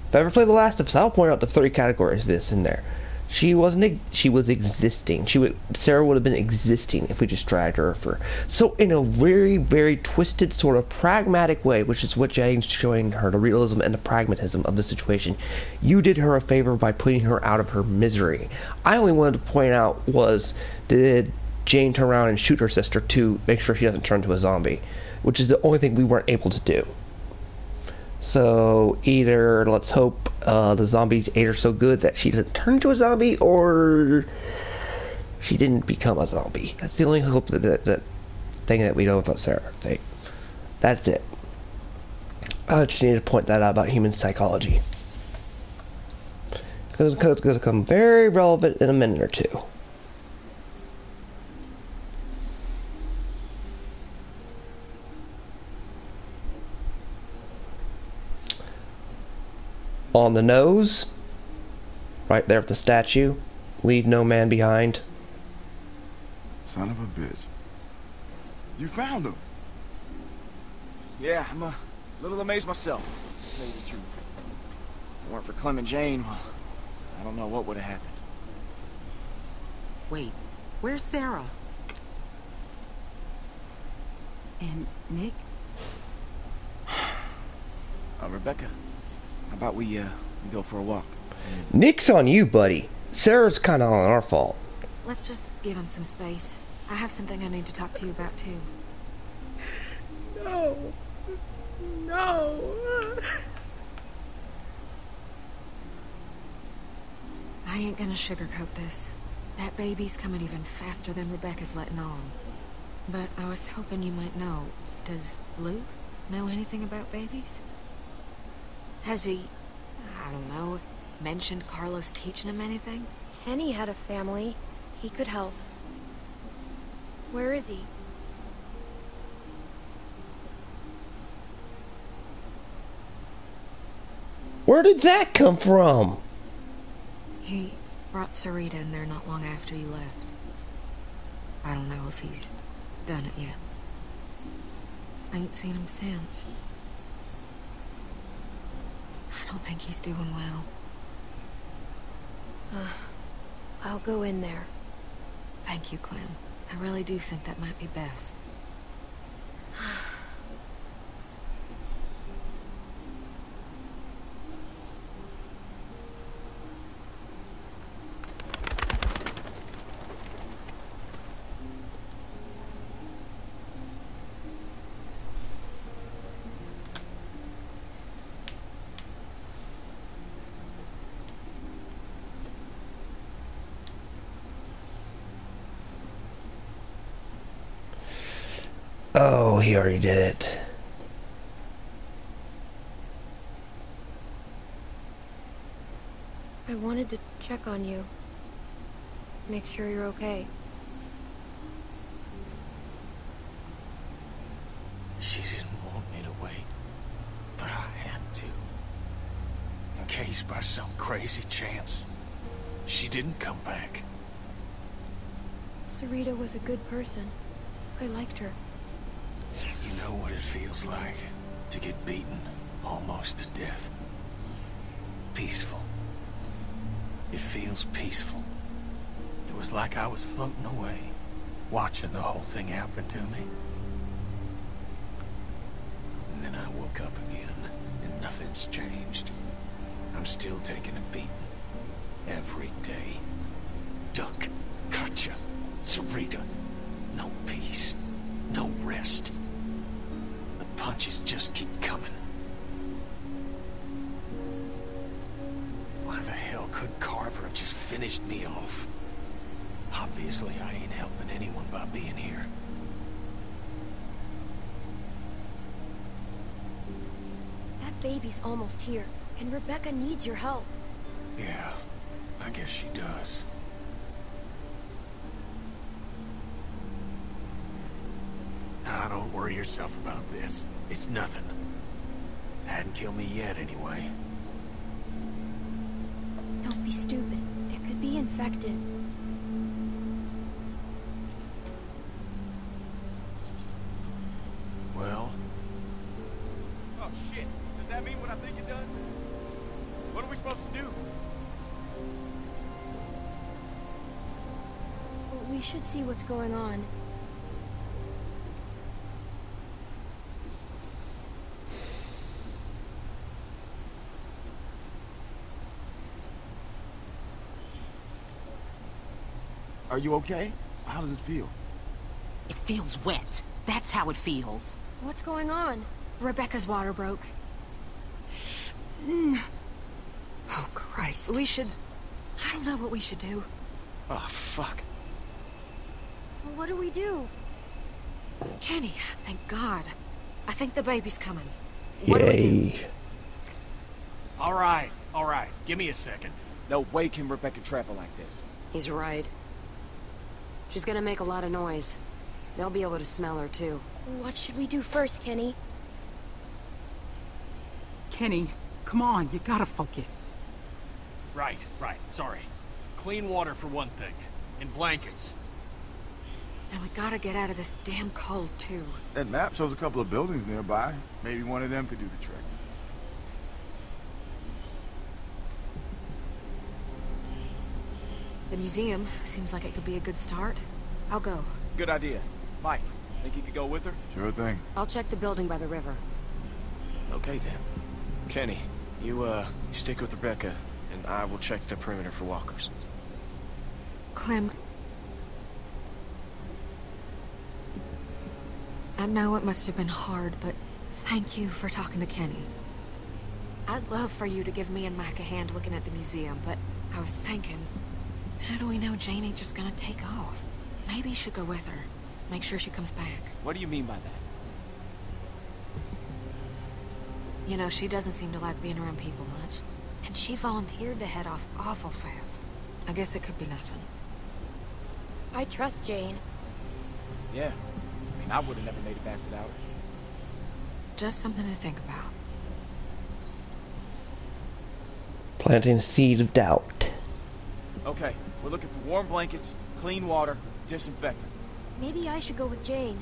If I ever play The Last of Us, I'll point out the 3 categories of this in there. She was existing. Sarah would have been existing if we just dragged her for. So in a very, very twisted, sort of pragmatic way, which is what Jane's showing her, the realism and the pragmatism of the situation, you did her a favor by putting her out of her misery. I only wanted to point out was, did Jane turn around and shoot her sister to make sure she doesn't turn to a zombie, which is the only thing we weren't able to do. So either let's hope the zombies ate her so good that she doesn't turn into a zombie, or she didn't become a zombie. That's the only hope that thing that we know about Sarah. That's it. I just need to point that out about human psychology, because it's going to become very relevant in a minute or two. On the nose, right there at the statue, leave no man behind. Son of a bitch. You found him. Yeah, I'm a little amazed myself, to tell you the truth. If it weren't for Clem and Jane, well, I don't know what would have happened. Wait, where's Sarah? And Nick? Rebecca, how about we go for a walk? Nick's on you, buddy. Sarah's kind of on our fault. Let's just give him some space. I have something I need to talk to you about, too. No. No. I ain't gonna sugarcoat this. That baby's coming even faster than Rebecca's letting on. But I was hoping you might know. Does Luke know anything about babies? Has he, I don't know, mentioned Carlos teaching him anything? Kenny had a family. He could help. Where is he? Where did that come from? He brought Sarita in there not long after you left. I don't know if he's done it yet. I ain't seen him since. I don't think he's doing well. I'll go in there. Thank you, Clem. I really do think that might be best. Oh, he already did it. I wanted to check on you. Make sure you're okay. She didn't want me to wait, but I had to. In case by some crazy chance, she didn't come back. Sarita was a good person. I liked her. You know what it feels like to get beaten almost to death. Peaceful. It feels peaceful. It was like I was floating away, watching the whole thing happen to me. And then I woke up again, and nothing's changed. I'm still taking a beating. Every day. Duck, gotcha, Sarita. No peace. No rest. The punches just keep coming. Why the hell couldn't Carver have just finished me off? Obviously, I ain't helping anyone by being here. That baby's almost here, and Rebecca needs your help. Yeah, I guess she does. Now, don't worry yourself about this. It's nothing. Hadn't killed me yet, anyway. Don't be stupid. It could be infected. Well? Oh, shit. Does that mean what I think it does? What are we supposed to do? We should see what's going on. Are you okay? How does it feel? It feels wet. That's how it feels. What's going on? Rebecca's water broke. Oh, Christ. We should... I don't know what we should do. Oh, fuck. What do we do? Kenny, thank God. I think the baby's coming. What do we do? Yay. All right. Give me a second. No way can Rebecca travel like this. He's right. She's gonna make a lot of noise. They'll be able to smell her, too. What should we do first, Kenny? Kenny, come on, you gotta focus. Right. Sorry. Clean water for one thing. And blankets. And we gotta get out of this damn cold, too. That map shows a couple of buildings nearby. Maybe one of them could do the trick. The museum seems like it could be a good start. I'll go. Good idea. Mike, think you could go with her? Sure thing. I'll check the building by the river. Okay, then. Kenny, you stick with Rebecca, and I will check the perimeter for walkers. Clem... I know it must have been hard, but thank you for talking to Kenny. I'd love for you to give me and Mike a hand looking at the museum, but I was thinking, how do we know Jane ain't just gonna take off? Maybe you should go with her. Make sure she comes back. What do you mean by that? You know, she doesn't seem to like being around people much. And she volunteered to head off awful fast. I guess it could be nothing. I trust Jane. Yeah. I mean, I would have never made it back without her. Just something to think about. Planting a seed of doubt. Okay, we're looking for warm blankets, clean water, disinfectant. Maybe I should go with Jane.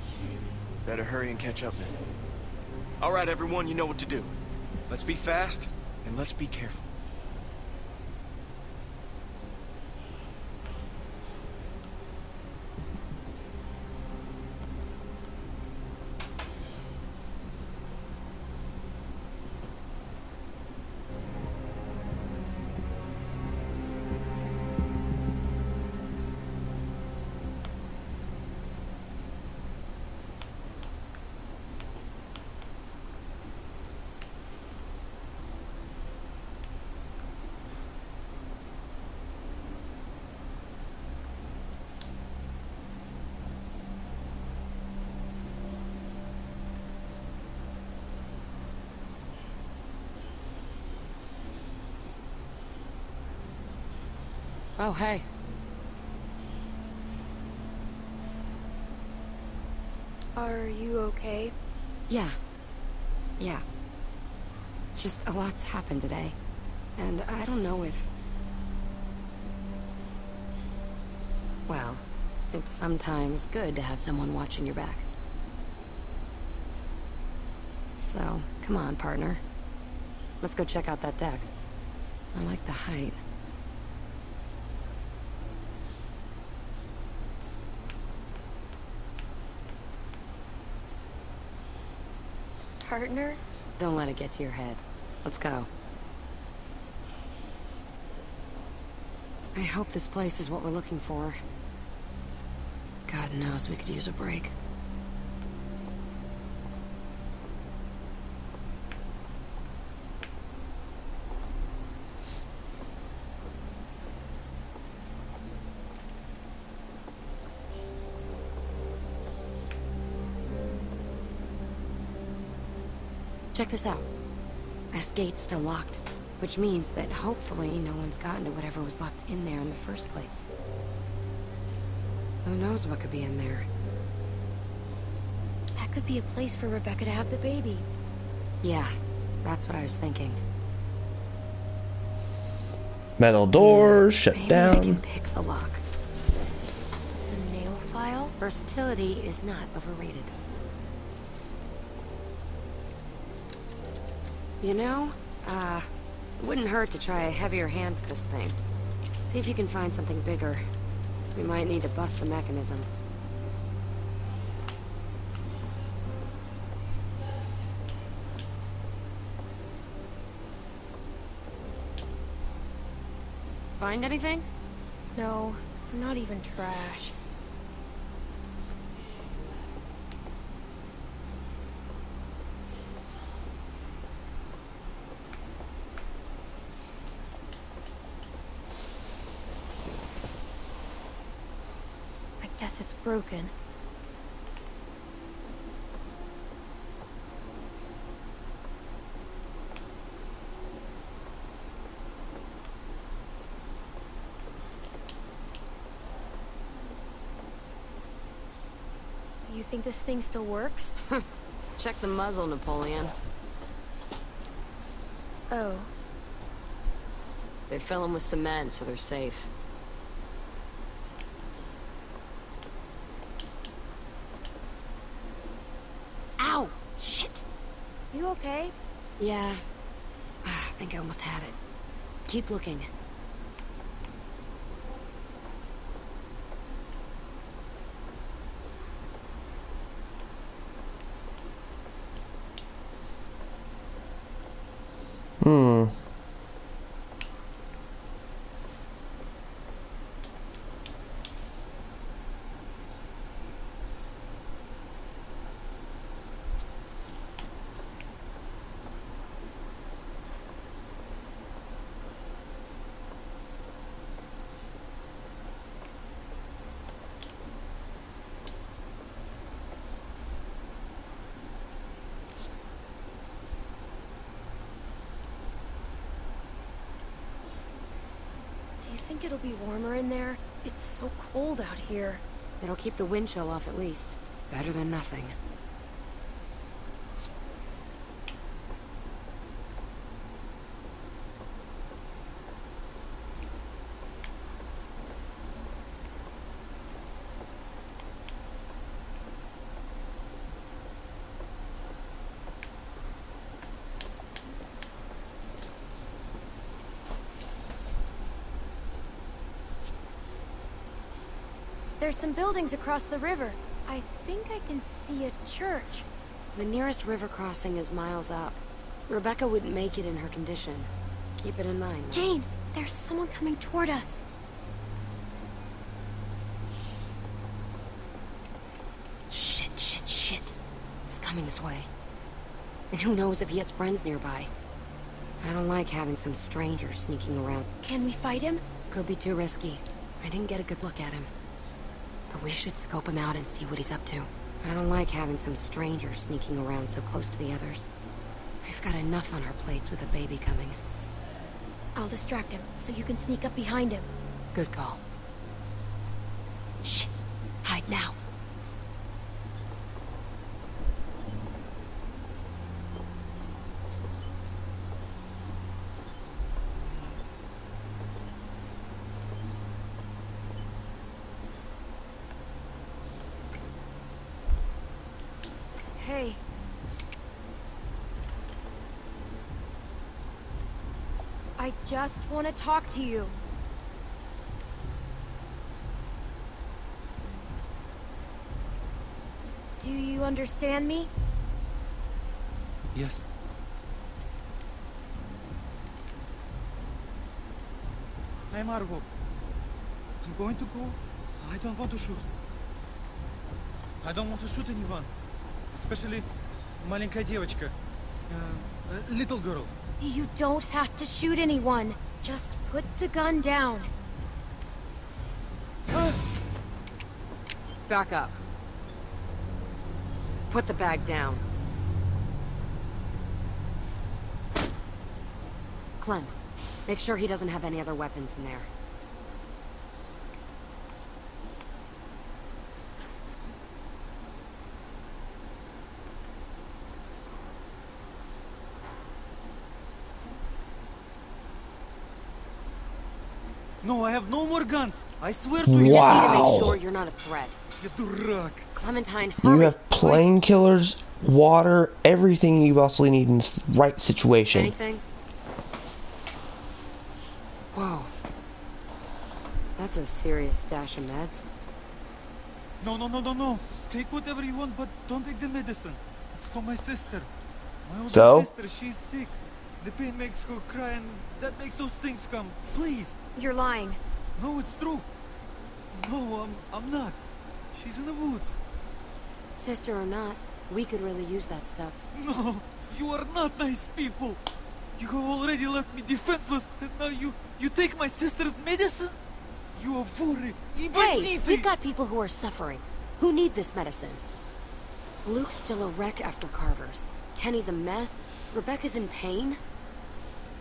Better hurry and catch up then. All right, everyone, you know what to do. Let's be fast, and let's be careful. Oh, hey. Are you okay? Yeah. Yeah. It's just a lot's happened today. And I don't know if... Well, it's sometimes good to have someone watching your back. So, come on, partner. Let's go check out that deck. I like the height. Partner? Don't let it get to your head. Let's go. I hope this place is what we're looking for. God knows we could use a break. Check this out. This gate's still locked, which means that hopefully no one's gotten to whatever was locked in there in the first place. Who knows what could be in there? That could be a place for Rebecca to have the baby. Yeah, that's what I was thinking. Metal doors shut Maybe down. I can pick the lock. The nail file? Versatility is not overrated. You know, it wouldn't hurt to try a heavier hand with this thing. See if you can find something bigger. We might need to bust the mechanism. Find anything? No, not even trash. I guess it's broken. You think this thing still works? Check the muzzle, Napoleon. Oh. They fill them with cement, so they're safe. Ow! Shit! You okay? Yeah. I think I almost had it. Keep looking. Do you think it'll be warmer in there? It's so cold out here. It'll keep the wind chill off at least. Better than nothing. There's some buildings across the river. I think I can see a church. The nearest river crossing is miles up. Rebecca wouldn't make it in her condition. Keep it in mind. Jane, there's someone coming toward us. Shit. He's coming this way. And who knows if he has friends nearby. I don't like having some stranger sneaking around. Can we fight him? Could be too risky. I didn't get a good look at him. But we should scope him out and see what he's up to. I don't like having some stranger sneaking around so close to the others. We've got enough on our plates with a baby coming. I'll distract him, so you can sneak up behind him. Good call. Shit. Hide now. Hey. I just want to talk to you. Do you understand me? Yes. Hey, Margot. I'm going to go. I don't want to shoot. I don't want to shoot anyone. Especially маленькая девочка. Little girl. You don't have to shoot anyone. Just put the gun down. Back up. Put the bag down. Clem, make sure he doesn't have any other weapons in there. No, I have no more guns. I swear to you. You just need to Wow. make sure you're not a threat. You дурак. Clementine, You hurry. have painkillers, water, everything you possibly need in this right situation. Anything? Whoa. That's a serious stash of meds. No. Take whatever you want, but don't take the medicine. It's for my sister. My older So? sister, she's sick. The pain makes her cry and that makes those things come. Please. You're lying. No, it's true. No, I'm not. She's in the woods. Sister or not, we could really use that stuff. No, you are not nice people. You have already left me defenseless, and now you take my sister's medicine? You are worried. Hey, we've got people who are suffering, who need this medicine. Luke's still a wreck after Carver's. Kenny's a mess. Rebecca's in pain.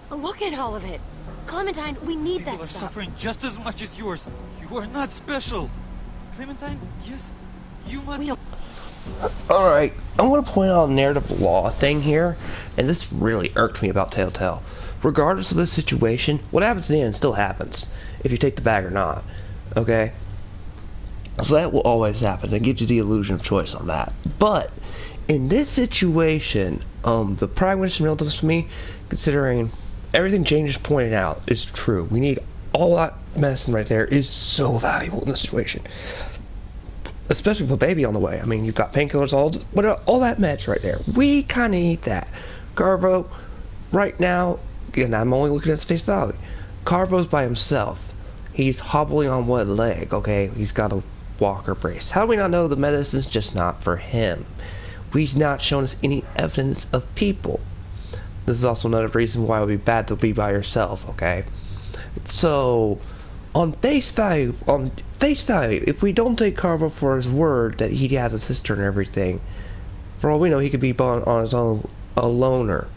Look at all of it. Clementine, we need People that are stuff. suffering just as much as yours. You are not special. Clementine, yes, you must... We don't... Alright, I'm going to point out a narrative law thing here, and this really irked me about Telltale. Regardless of the situation, what happens in the end still happens, if you take the bag or not. Okay? So that will always happen. It gives you the illusion of choice on that. But, in this situation, the pragmatist relatives to me, considering everything Jane just pointed out is true. We need all that medicine right there is so valuable in this situation. Especially with a baby on the way. I mean, you've got painkillers, all that meds right there. We kind of need that. Carvo, right now, again, I'm only looking at his face value. Carvo's by himself. He's hobbling on one leg, okay? He's got a walker brace. How do we not know the medicine's just not for him? He's not shown us any evidence of people. This is also another reason why it would be bad to be by yourself, okay? So, on face value, if we don't take Carver for his word that he has a sister and everything, for all we know, he could be on his own, a loner.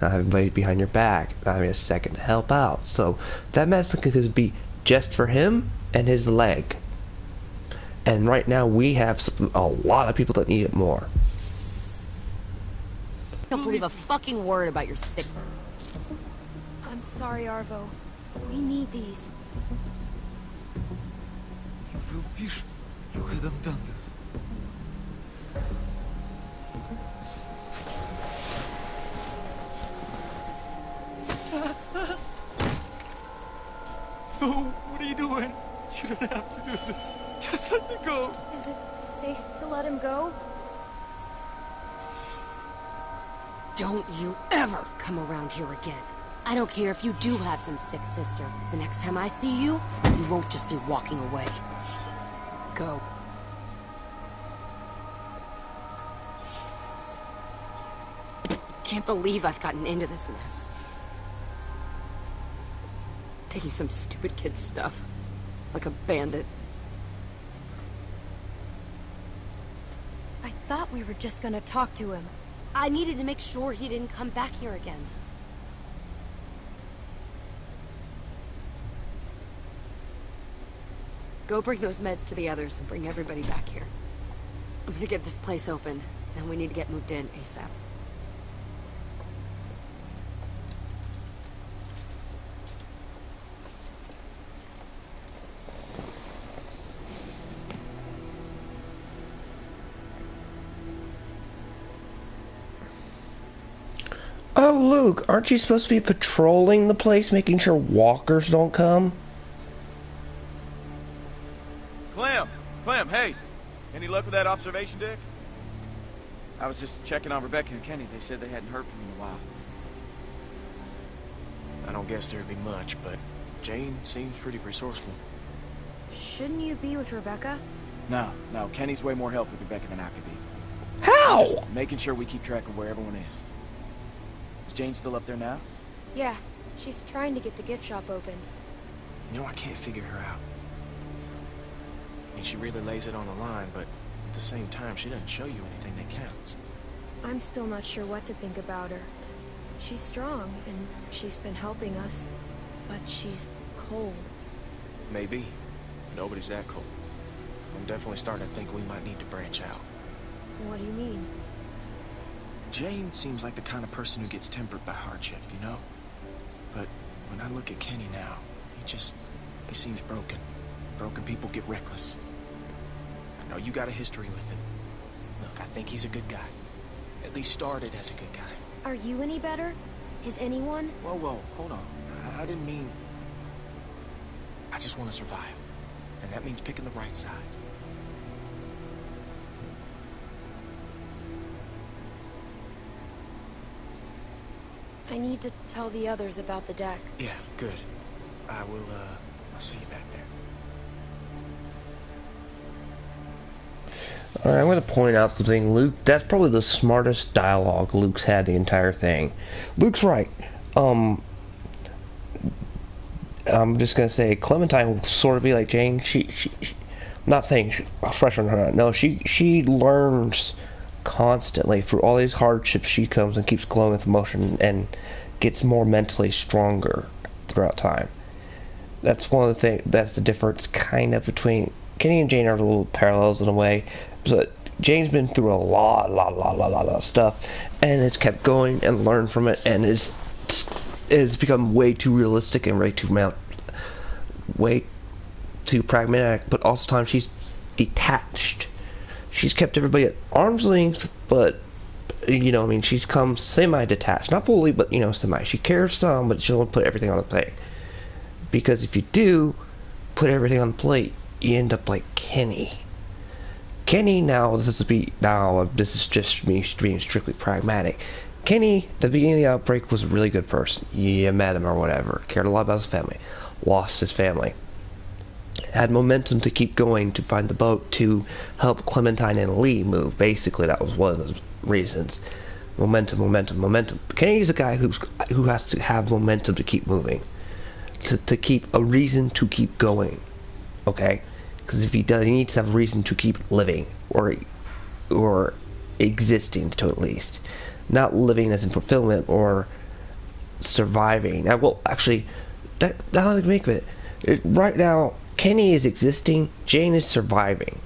Not having anybody behind your back, not having a second to help out. So, that medicine could be just for him and his leg. And right now, we have a lot of people that need it more. I don't believe a fucking word about your sick... I'm sorry, Arvo. We need these. You will fish. You hadn't done this. No, what are you doing? You don't have to do this. Just let me go. Is it safe to let him go? Don't you ever come around here again. I don't care if you do have some sick sister. The next time I see you, you won't just be walking away. Go. Can't believe I've gotten into this mess. Taking some stupid kid's stuff. Like a bandit. I thought we were just gonna talk to him. I needed to make sure he didn't come back here again. Go bring those meds to the others and bring everybody back here. I'm gonna get this place open. Then we need to get moved in ASAP. Oh, Luke, aren't you supposed to be patrolling the place, making sure walkers don't come? Clem, hey! Any luck with that observation deck? I was just checking on Rebecca and Kenny. They said they hadn't heard from you in a while. I don't guess there'd be much, but Jane seems pretty resourceful. Shouldn't you be with Rebecca? No, Kenny's way more help with Rebecca than I could be. How? I'm just making sure we keep track of where everyone is. Is Jane still up there now? Yeah, she's trying to get the gift shop opened. You know, I can't figure her out. I mean, she really lays it on the line, but at the same time, she doesn't show you anything that counts. I'm still not sure what to think about her. She's strong, and she's been helping us, but she's cold. Maybe. Nobody's that cold. I'm definitely starting to think we might need to branch out. What do you mean? Jane seems like the kind of person who gets tempered by hardship, you know? But when I look at Kenny now, he seems broken. Broken people get reckless. I know you got a history with him. Look, I think he's a good guy. At least started as a good guy. Are you any better? Is anyone? Whoa, hold on. I didn't mean... I just want to survive. And that means picking the right sides. I need to tell the others about the deck. Yeah, good. I'll see you back there. Alright, I'm going to point out something, Luke. That's probably the smartest dialogue Luke's had the entire thing. Luke's right. I'm just going to say, Clementine will sort of be like Jane. I'm not saying fresh on her. No, she learns constantly through all these hardships. She comes and keeps glowing with emotion and gets more mentally stronger throughout time. That's one of the things. That's the difference, kind of, between Kenny and Jane are little parallels in a way. But Jane's been through a lot of stuff, and has kept going and learned from it, and it's become way too realistic and way too pragmatic. But also, times she's detached. She's kept everybody at arm's length, but she's come semi-detached, not fully, but semi. She cares some, but she won't put everything on the plate. Because if you do put everything on the plate, you end up like Kenny. Kenny, this is just me being strictly pragmatic. Kenny, at the beginning of the outbreak, was a really good person. You met him or whatever. Cared a lot about his family. Lost his family. Had momentum to keep going, to find the boat, to help Clementine and Lee move. Basically, that was one of the reasons. Momentum. Kenny's a guy who has to have momentum to keep moving. To keep a reason to keep going. Okay? Because if he does, he needs to have a reason to keep living, or existing, to at least, not living as in fulfillment or surviving. That's how I make of it. Right now, Kenny is existing. Jane is surviving,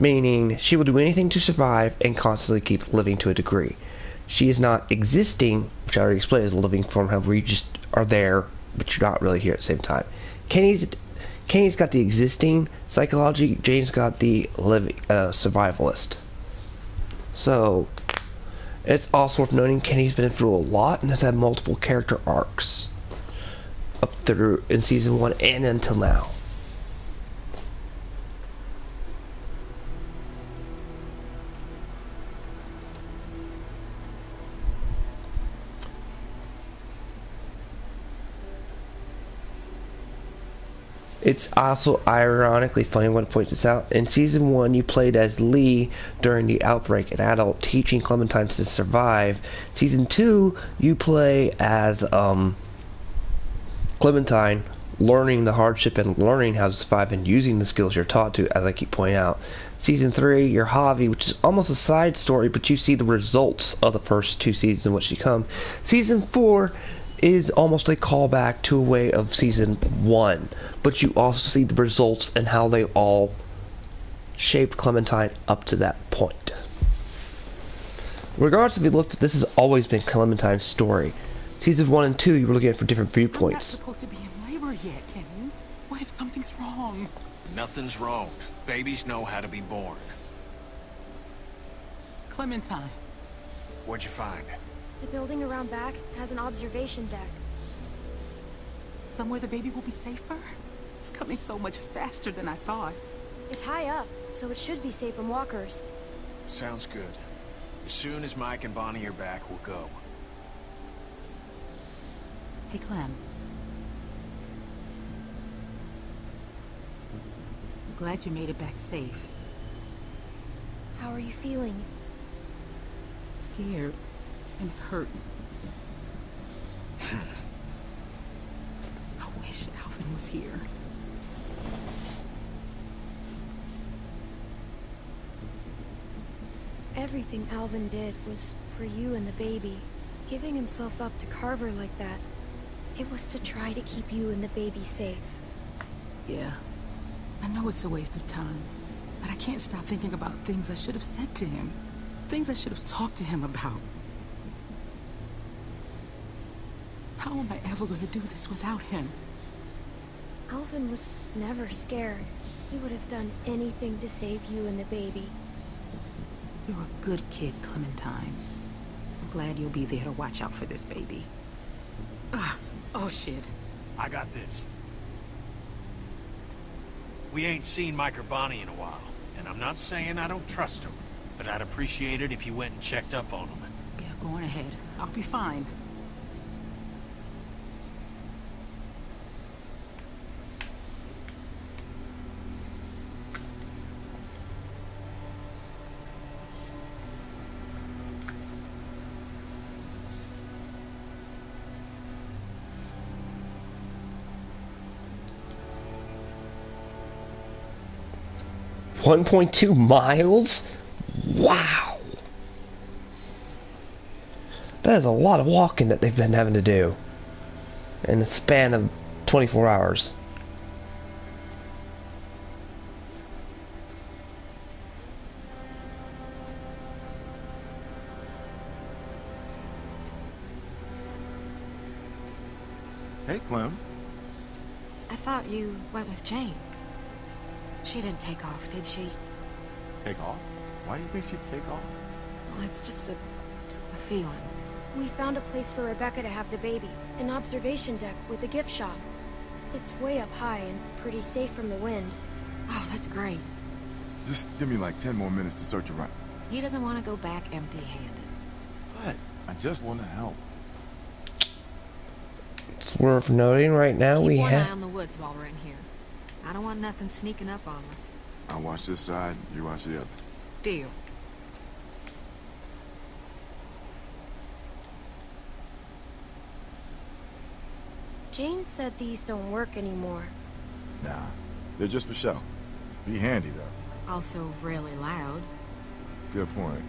meaning she will do anything to survive and constantly keep living to a degree. She is not existing, which I already explained, is a living form, where you just are there, but you're not really here at the same time. Kenny's got the existing psychology. Jane's got the living survivalist. So it's also worth noting Kenny's been through a lot and has had multiple character arcs up through in season 1 and until now. It's also ironically funny when I point this out. In Season 1, you played as Lee during the outbreak, an adult teaching Clementine to survive. Season 2, you play as Clementine, learning the hardship and learning how to survive and using the skills you're taught to, as I keep pointing out. Season 3, you're Javi, which is almost a side story, but you see the results of the first 2 seasons in which you come. Season 4 is almost a callback to a way of Season 1, but you also see the results and how they all shaped Clementine up to that point. Regardless if you looked at this, has always been Clementine's story. Seasons 1 and 2, you were looking at it from different viewpoints. I'm not supposed to be in labor yet, Kenny. What if something's wrong? Nothing's wrong. Babies know how to be born. Clementine. What'd you find? The building around back has an observation deck. Somewhere the baby will be safer? It's coming so much faster than I thought. It's high up, so it should be safe from walkers. Sounds good. As soon as Mike and Bonnie are back, we'll go. Hey, Clem. I'm glad you made it back safe. How are you feeling? Scared. And hurts. I wish Alvin was here. Everything Alvin did was for you and the baby. Giving himself up to Carver like that, it was to try to keep you and the baby safe. Yeah. I know it's a waste of time, but I can't stop thinking about things I should have said to him. Things I should have talked to him about. How am I ever going to do this without him? Alvin was never scared. He would have done anything to save you and the baby. You're a good kid, Clementine. I'm glad you'll be there to watch out for this baby. Oh shit. I got this. We ain't seen Mike or Bonnie in a while, and I'm not saying I don't trust them, but I'd appreciate it if you went and checked up on them. Yeah, go on ahead. I'll be fine. $1.2 miles? Wow. That is a lot of walking that they've been having to do in the span of 24 hours. Hey, Clem. I thought you went with Jane. She didn't take off, did she? Take off? Why do you think she'd take off? Well, it's just a feeling. We found a place for Rebecca to have the baby. An observation deck with a gift shop. It's way up high and pretty safe from the wind. Oh, that's great. Just give me like 10 more minutes to search around. He doesn't want to go back empty-handed. But I just want to help. It's worth noting right now Keep we one eye have... on the woods while we're in here. I don't want nothing sneaking up on us. I'll watch this side, you watch the other. Deal. Jane said these don't work anymore. Nah, they're just for show. Be handy, though. Also really loud. Good point.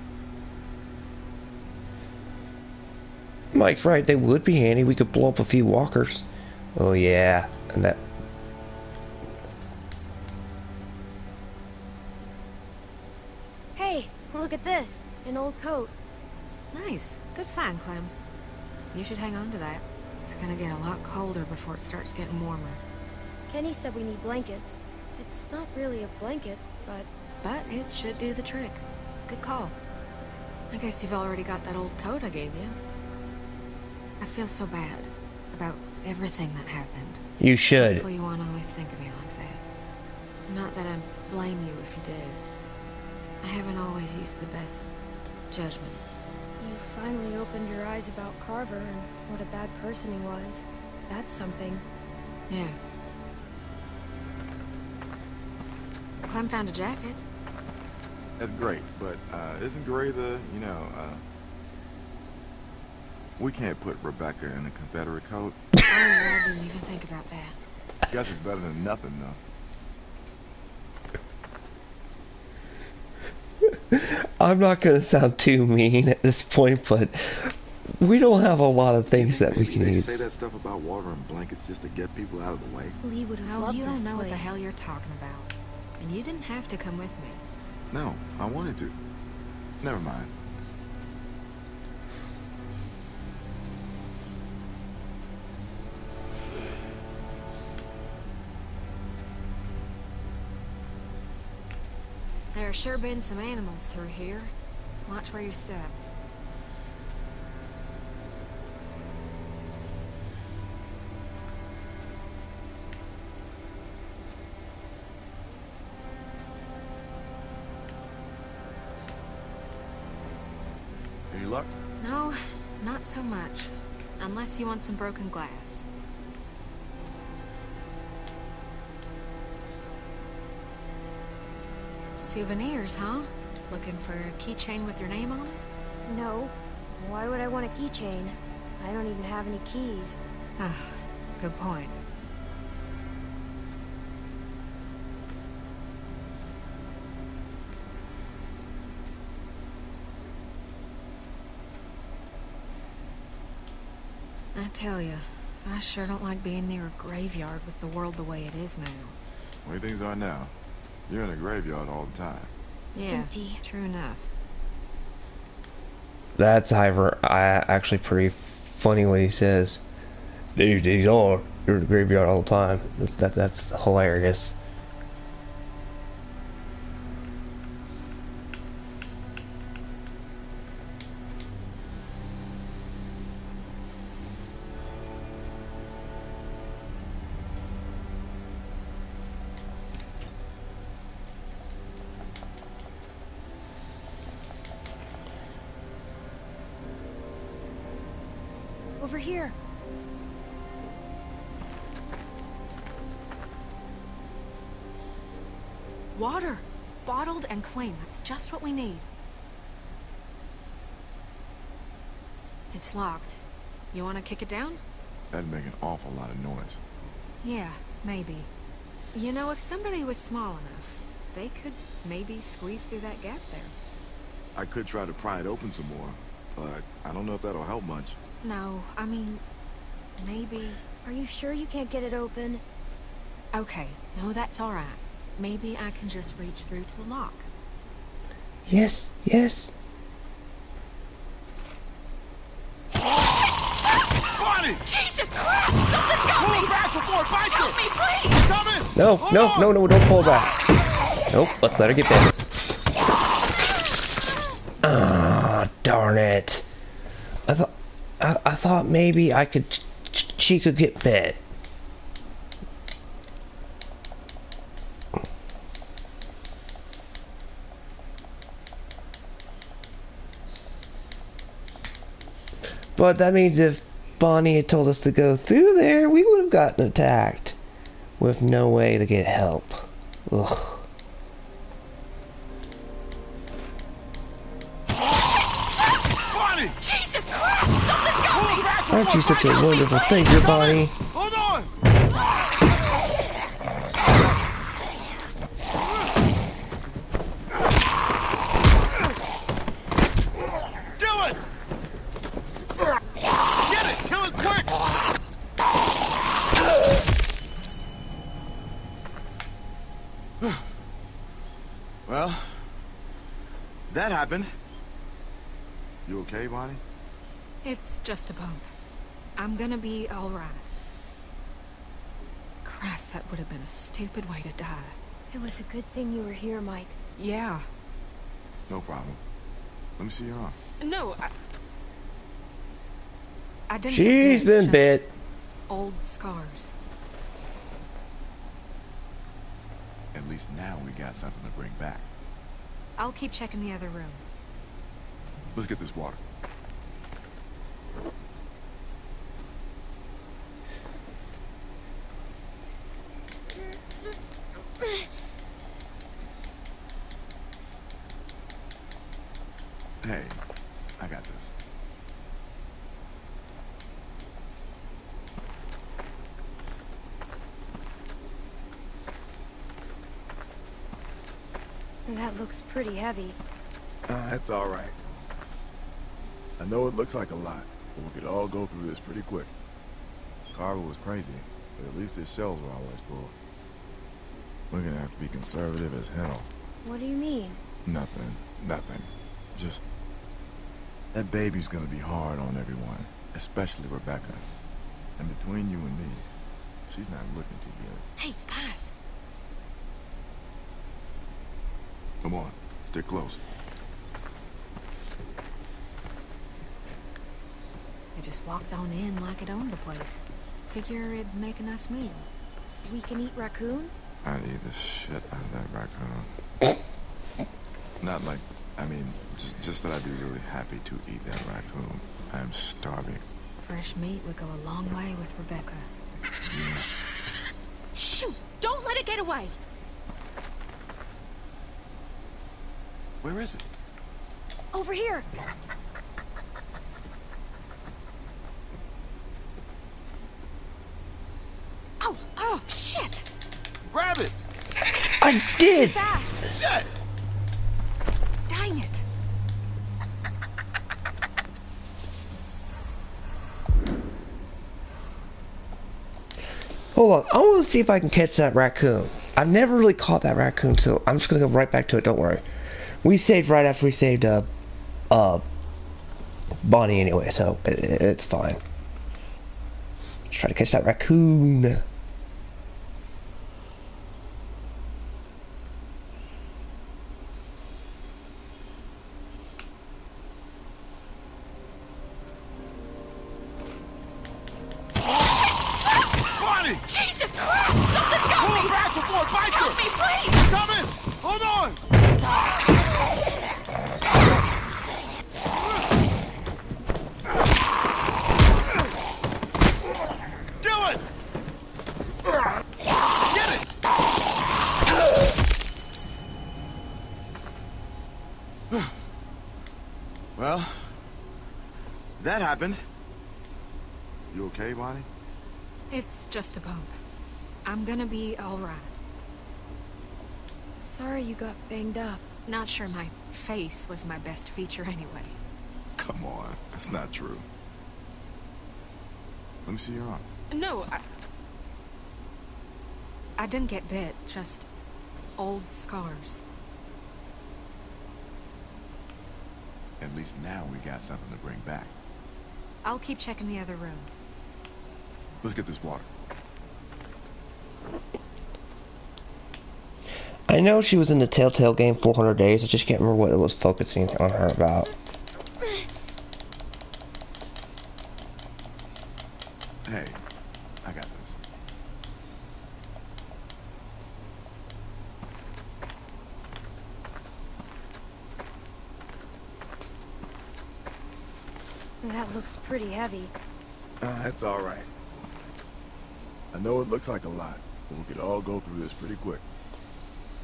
Mike's right, they would be handy. We could blow up a few walkers. Oh yeah, and that... Hey, look at this. An old coat. Nice. Good find, Clem. You should hang on to that. It's gonna get a lot colder before it starts getting warmer. Kenny said we need blankets. It's not really a blanket, but... But it should do the trick. Good call. I guess you've already got that old coat I gave you. I feel so bad about everything that happened. You should. Hopefully you won't always think of me like that. Not that I blame you if you did. I haven't always used the best judgment. You finally opened your eyes about Carver and what a bad person he was. That's something. Yeah. Clem found a jacket. That's great, but isn't Gray the, we can't put Rebecca in a Confederate coat. Oh, I didn't even think about that. Guess it's better than nothing, though. I'm not gonna sound too mean at this point, but we don't have a lot of things that we can They use. say that stuff about water and blankets just to get people out of the way. Lee would have Oh, loved you this don't know what the place. hell you're talking about. And you didn't have to come with me. No, I wanted to. Never mind. There sure been some animals through here. Watch where you step. Any luck? No, not so much. Unless you want some broken glass. Souvenirs, huh? Looking for a keychain with your name on it? No. Why would I want a keychain? I don't even have any keys. Ah, good point. I tell you, I sure don't like being near a graveyard with the world the way it is now. The way things are now, you're in a graveyard all the time. Yeah, Empty. true enough. That's actually pretty funny what he says. These are. You're in the graveyard all the time. That's hilarious. Over here. Water! Bottled and clean. That's just what we need. It's locked. You want to kick it down? That'd make an awful lot of noise. Yeah, maybe. You know, if somebody was small enough, they could maybe squeeze through that gap there. I could try to pry it open some more, but I don't know if that'll help much. No, I mean, maybe... Are you sure you can't get it open? Okay, no, that's all right. Maybe I can just reach through to the lock. Yes, yes. Bonnie! Jesus Christ! Something's got Pull me! back before it bites Help you! me, please! Coming! No, Hold no, on! no, no, don't pull back. Nope, let's let her get bit. Ah, darn it. I thought maybe I could, she could get bit. But that means if Bonnie had told us to go through there, we would have gotten attacked. With no way to get help. Ugh. Bonnie! Jesus Christ! Something's got Pull me! back Aren't you before it such a bites you! wonderful thinker, Bonnie? Hold on! Kill it! Get it! Kill it quick! Well, that happened. You okay, Bonnie? It's just a bump. I'm gonna be all right. Christ, that would have been a stupid way to die. It was a good thing you were here, Mike. Yeah. No problem. Let me see your arm. No, I didn't She's get been just bit. Old scars. At least now we got something to bring back. I'll keep checking the other room. Let's get this water. I got this. That looks pretty heavy. That's all right. I know it looks like a lot, but we could all go through this pretty quick. Carver was crazy, but at least his shelves were always full. We're gonna have to be conservative as hell. What do you mean? Nothing. Just... that baby's gonna be hard on everyone, especially Rebecca. And between you and me, she's not looking too good. Hey, guys. Come on, stick close. I just walked on in like it owned the place. Figure it'd make a nice meal. We can eat raccoon? I'd eat the shit out of that raccoon. Not like, I mean, just that I'd be really happy to eat that raccoon. I'm starving. Fresh meat would go a long way with Rebecca. Yeah. Shoot! Don't let it get away! Where is it? Over here! Oh, shit! Grab it! I did! Too fast! Shit! Dang it! Hold on, I want to see if I can catch that raccoon. I've never really caught that raccoon, so I'm just gonna go right back to it, don't worry. We saved right after we saved, Bonnie anyway, so it's fine. Let's try to catch that raccoon. Jesus Christ! Something's got me! Pull back before it bites Help her! me, please! Coming! Hold on! Dylan! Get it! Well, that happened. You okay, Bonnie? It's just a bump. I'm gonna be alright. Sorry you got banged up. Not sure my face was my best feature anyway. Come on, that's not true. Let me see your arm. No, I didn't get bit, just old scars. At least now we got something to bring back. I'll keep checking the other room. Let's get this water. I know she was in the Telltale game 400 Days, I just can't remember what it was focusing on her about. Hey, I got this. That looks pretty heavy. That's all right. I know it looks like a lot, but we could all go through this pretty quick.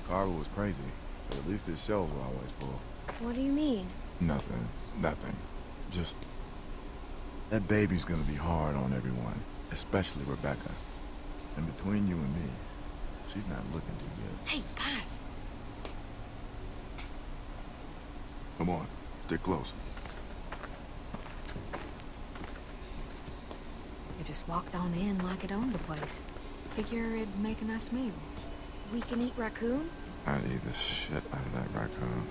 Carver was crazy, but at least his shelves were always full. What do you mean? Nothing. Just... that baby's gonna be hard on everyone, especially Rebecca. And between you and me, she's not looking too good. Hey, guys! Come on, stick close. I just walked on in like it owned the place. Figure it'd make a nice meal. We can eat raccoon? I'd eat the shit out of that raccoon.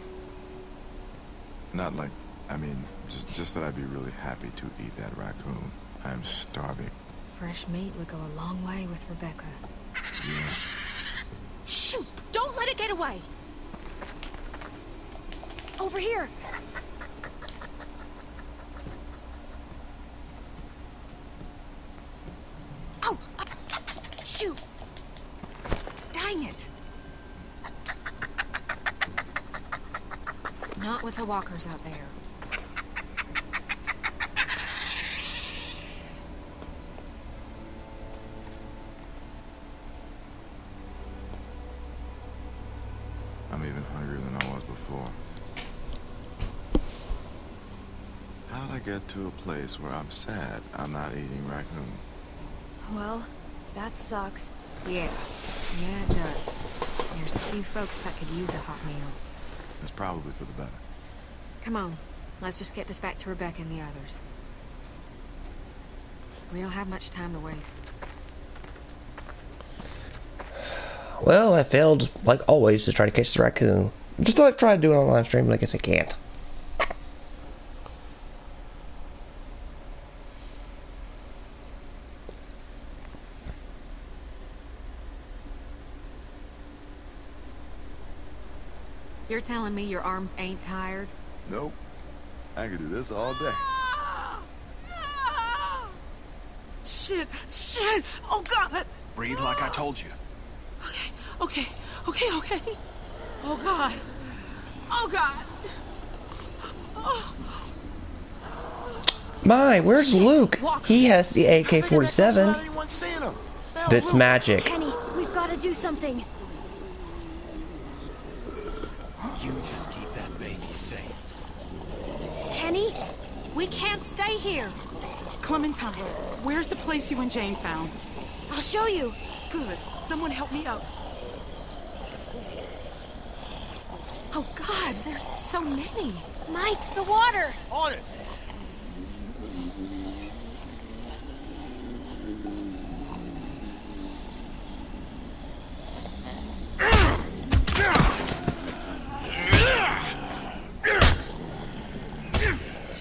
Not like, I mean, just that I'd be really happy to eat that raccoon. I'm starving. Fresh meat would go a long way with Rebecca. Yeah. Shoot! Don't let it get away! Over here! Oh! Shoot! Dang it! Not with the walkers out there. I'm even hungrier than I was before. How'd I get to a place where I'm sad I'm not eating raccoon? Well, that sucks. Yeah. Yeah, it does. There's a few folks that could use a hot meal. It's probably for the better. Come on. Let's just get this back to Rebecca and the others. We don't have much time to waste. Well, I failed, like always, to try to catch the raccoon. Just thought I'd try to do it on live stream, but I guess I can't. You're telling me your arms ain't tired? Nope. I could do this all day. Shit! Shit! Oh, God! Breathe like I told you. Okay. Oh, God. Oh, God. Oh. My, where's Luke? He has the AK-47. Anyone seeing him? That's magic. Kenny, we've got to do something. You just keep that baby safe. Kenny? We can't stay here. Clementine, where's the place you and Jane found? I'll show you. Good. Someone help me up. Oh, God, there's so many. Mike, the water! On it!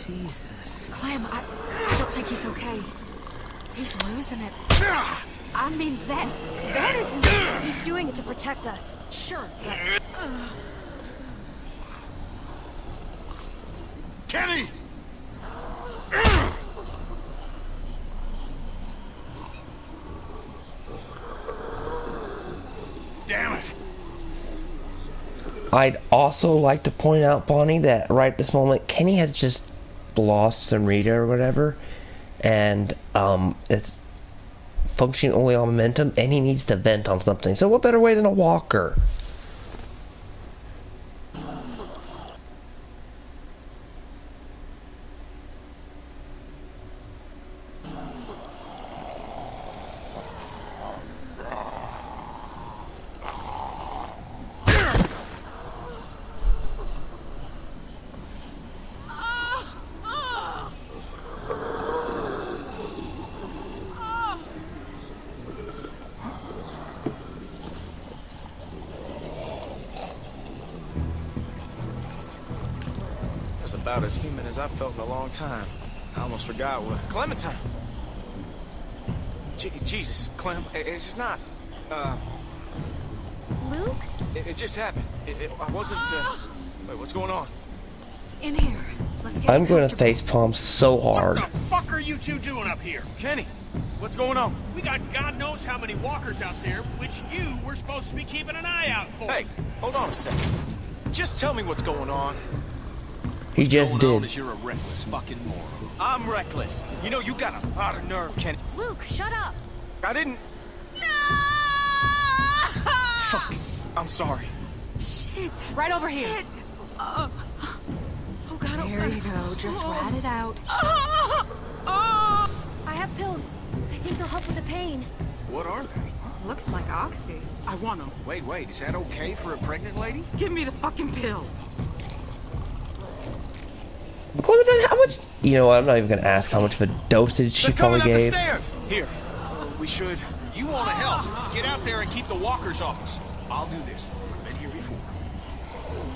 Jesus. Clem, I don't think he's okay. He's losing it. I mean, that isn't... He's doing it to protect us. Sure, but... Kenny! Damn it! I'd also like to point out, Bonnie, that right at this moment, Kenny has just lost some Rita or whatever, and it's functioning only on momentum, and he needs to vent on something. So what better way than a walker? About as human as I've felt in a long time. I almost forgot what... Clementine! Jesus, Clem, it's just not... Luke? It just happened. I wasn't, Wait, what's going on? In here. Let's get I'm going to facepalm so hard. What the fuck are you two doing up here? Kenny, what's going on? We got God knows how many walkers out there, which you were supposed to be keeping an eye out for. Hey, hold on a second. Just tell me what's going on. He just did. Is you're a reckless fucking moron. I'm reckless. You know, you got a lot of nerve, Kenny. Luke, shut up! I didn't... Fuck. I'm sorry. Shit. Right over here. Shit. Oh, God. There you go. Just ride it out. I have pills. I think they'll help with the pain. What are they? Looks like Oxy. I want them. Wait, is that okay for a pregnant lady? Give me the fucking pills. Clementine, how much? You know what? I'm not even gonna ask how much of a dosage she probably gave. Here, we should. You want to help? Get out there and keep the walkers off us. I'll do this. I've been here before.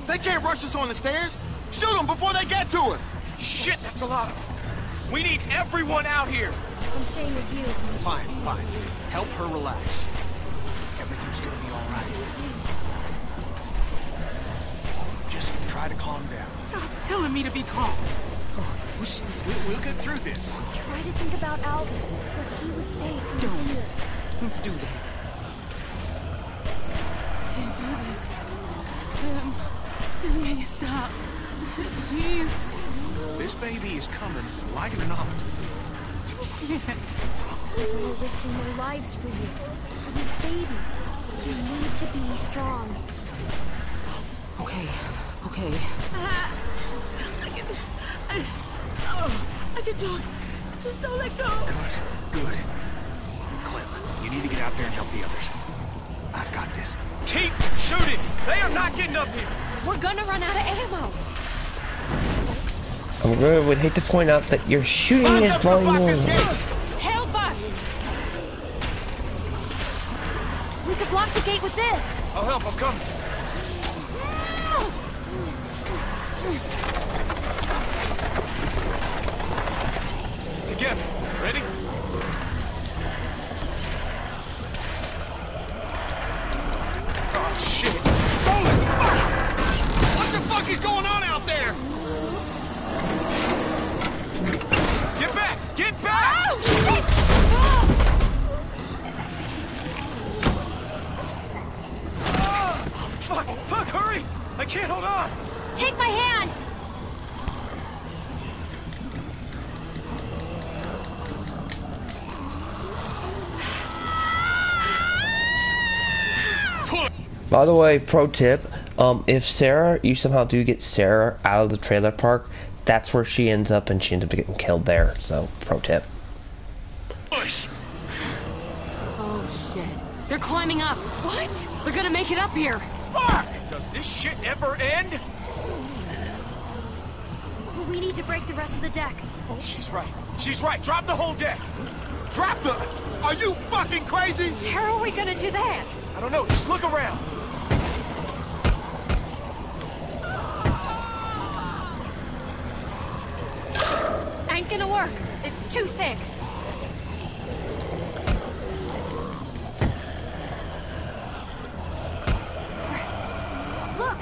They can't rush us on the stairs. Shoot them before they get to us. Shit, that's a lot. We need everyone out here. I'm staying with you. Fine. Help her relax. Everything's gonna be all right. Just try to calm down. Stop telling me to be calm. Oh, shit. We'll get through this. Try to think about Alvin. What he would say if he was Don't. here. Don't do that. I can't do this. Just make it stop. Please. This baby is coming, like it or not. We're risking their lives for you. For this baby. You need to be strong. Okay. can talk. Just don't let go. Good. Clem, you need to get out there and help the others. I've got this. Keep shooting! They are not getting up here! We're gonna run out of ammo! I would hate to point out that your shooting is drawing more. Help us! We could block the gate with this! I'll help, I'm coming. Together. Ready? Oh, shit. Holy fuck! What the fuck is going on out there? Get back! Get back! Oh, shit! Fuck, hurry! I can't hold on! Take my hand! By the way, pro tip, if you somehow do get Sarah out of the trailer park, that's where she ends up, and she ends up getting killed there, so pro tip. Push! Oh shit. They're climbing up. What? They're gonna make it up here. Fuck! Does this shit ever end? We need to break the rest of the deck. She's right. She's right. Drop the whole deck. Drop the... Are you fucking crazy? How are we gonna do that? I don't know. Just look around. Ain't gonna work. It's too thick. Look!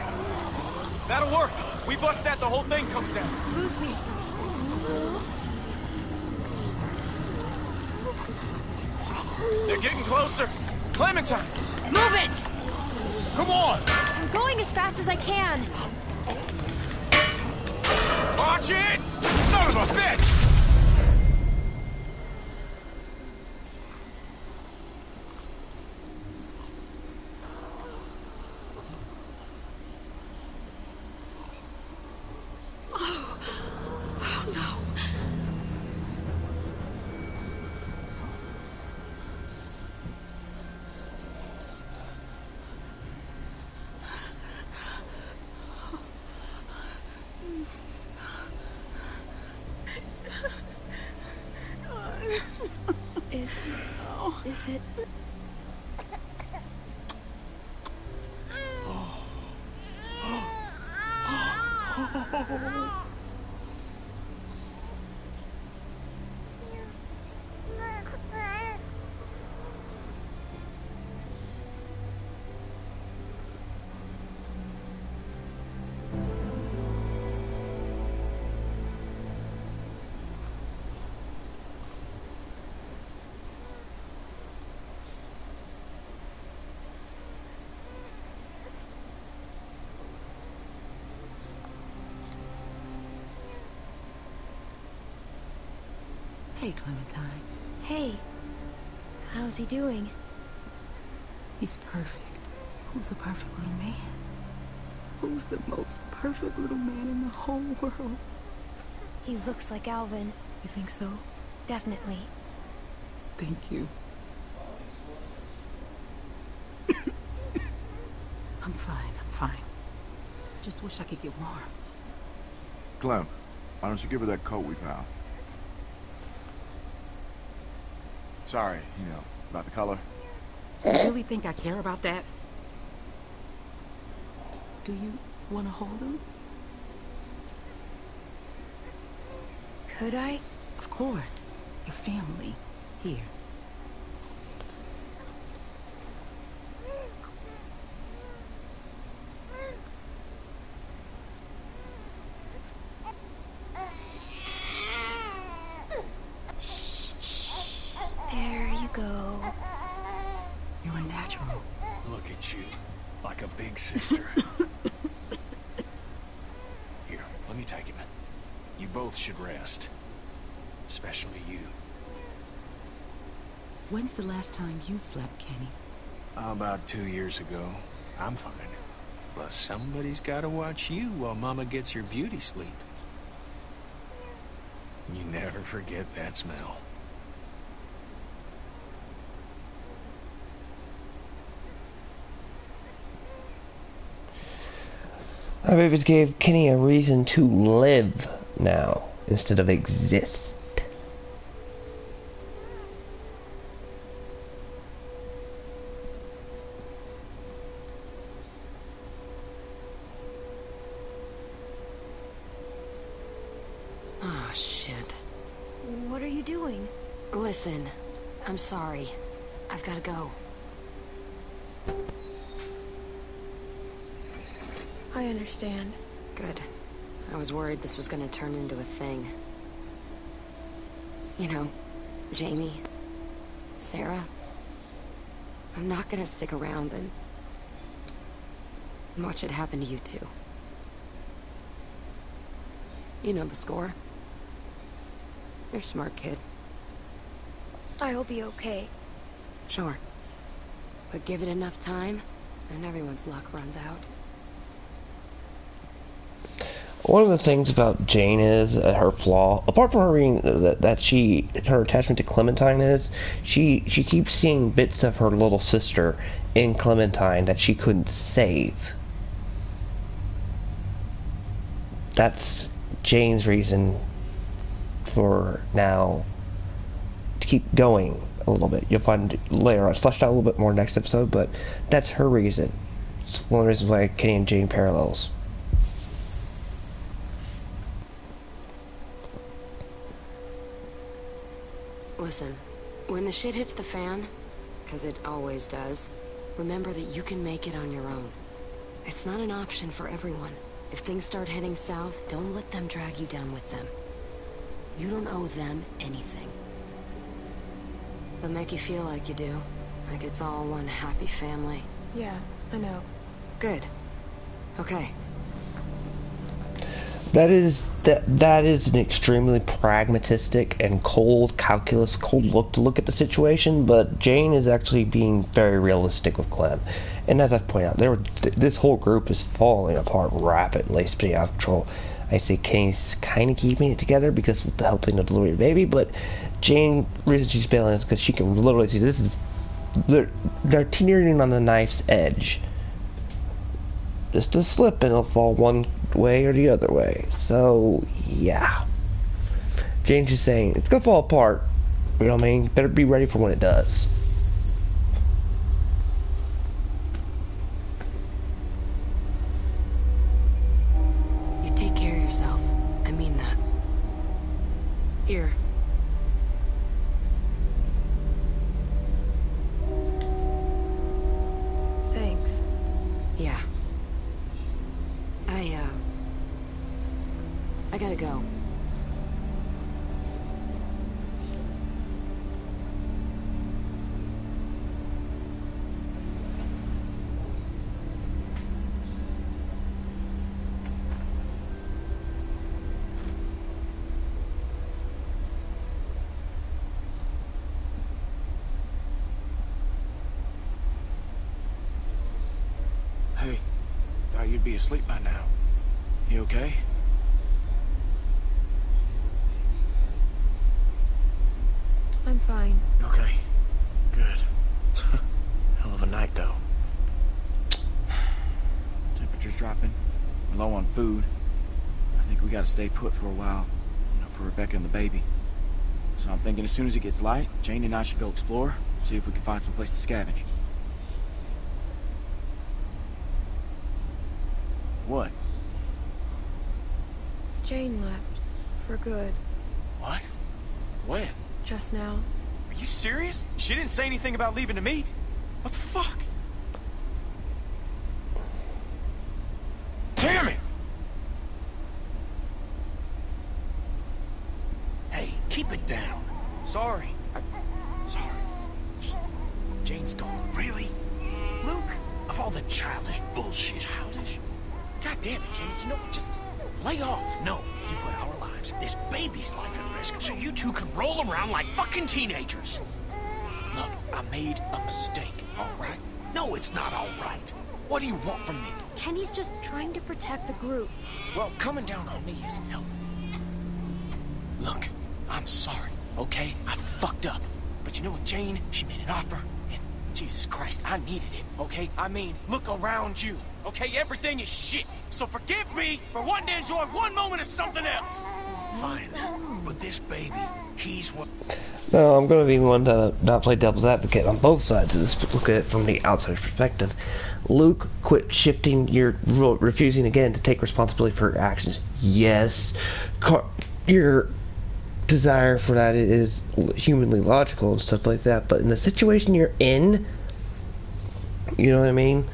That'll work. We bust that, the whole thing comes down. Boost me. They're getting closer. Clementine! Move it! Come on! I'm going as fast as I can. Watch it! Son of a bitch! Oh no. Is it? Hey, Clementine. Hey. How's he doing? He's perfect. Who's a perfect little man? Who's the most perfect little man in the whole world? He looks like Alvin. You think so? Definitely. Thank you. I'm fine. Just wish I could get warm. Clem, why don't you give her that coat we found? Sorry, you know, about the color. You really think I care about that? Do you want to hold him? Could I? Of course. Your family. Here. There you go. You're a natural. Look at you, like a big sister. Here, let me take him. You both should rest. Especially you. When's the last time you slept, Kenny? About 2 years ago. I'm fine. Plus, somebody's gotta watch you while Mama gets her beauty sleep. You never forget that smell. Our babies gave Kenny a reason to live now instead of exist. Oh, shit. What are you doing? Listen, I'm sorry. I've gotta go. I understand. Good. I was worried this was gonna turn into a thing. You know, Jamie, Sarah, I'm not gonna stick around and watch it happen to you too. You know the score. You're a smart kid. I'll be okay. Sure. But give it enough time, and everyone's luck runs out. One of the things about Jane is her flaw, apart from her being her attachment to Clementine is, she keeps seeing bits of her little sister in Clementine that she couldn't save. That's Jane's reason for now to keep going a little bit. You'll find later on, it's fleshed out a little bit more next episode, but that's her reason. It's one of the reasons why Kenny and Jane parallels. Listen, when the shit hits the fan, 'cause it always does, remember that you can make it on your own. It's not an option for everyone. If things start heading south, don't let them drag you down with them. You don't owe them anything. They'll make you feel like you do, like it's all one happy family. Yeah, I know. Good. Okay. That is an extremely pragmatistic and cold look to look at the situation, but Jane is actually being very realistic with Clem. And as I've pointed out, this whole group is falling apart rapidly, spinning out of control. I see Kenny's kind of keeping it together because with the helping of the delivery baby, but Jane, the reason she's bailing is because she can literally see they're teetering on the knife's edge. Just a slip and it'll fall one way or the other way. So, yeah. Jane's just saying, it's gonna fall apart. You know what I mean? Better be ready for when it does. You take care of yourself. I mean that. Here. Thanks. Yeah. I gotta go. Hey, thought you'd be asleep by now. You okay? I'm fine. Okay. Good. Hell of a night, though. Temperature's dropping. We're low on food. I think we gotta stay put for a while. You know, for Rebecca and the baby. So I'm thinking as soon as it gets light, Jane and I should go explore, see if we can find some place to scavenge. What? Jane left. For good. What? When? Just now. Are you serious? She didn't say anything about leaving to me? What the fuck? Damn it! Hey, keep it down. Sorry. Sorry. Just... Jane's gone. Really? Luke, of all the childish bullshit. Childish? God damn it, Kenny. You know, just lay off. No, you put our lives, this baby's life at risk, so you two can roll around like fucking teenagers. Look, I made a mistake, all right? No, it's not all right. What do you want from me? Kenny's just trying to protect the group. Well, coming down on me isn't helping. Look, I'm sorry, okay? I fucked up. But you know what, Jane? She made an offer, and Jesus Christ, I needed it, okay? I mean, look around you, okay? Everything is shit. So forgive me for wanting to enjoy one moment of something else. Fine. But this baby, he's what... No, I'm gonna be one to not play devil's advocate on both sides of this, but look at it from the outside perspective. Luke, quit shifting your refusing again to take responsibility for your actions. Yes, your desire for that is humanly logical and stuff like that, but in the situation you're in, you know what I mean?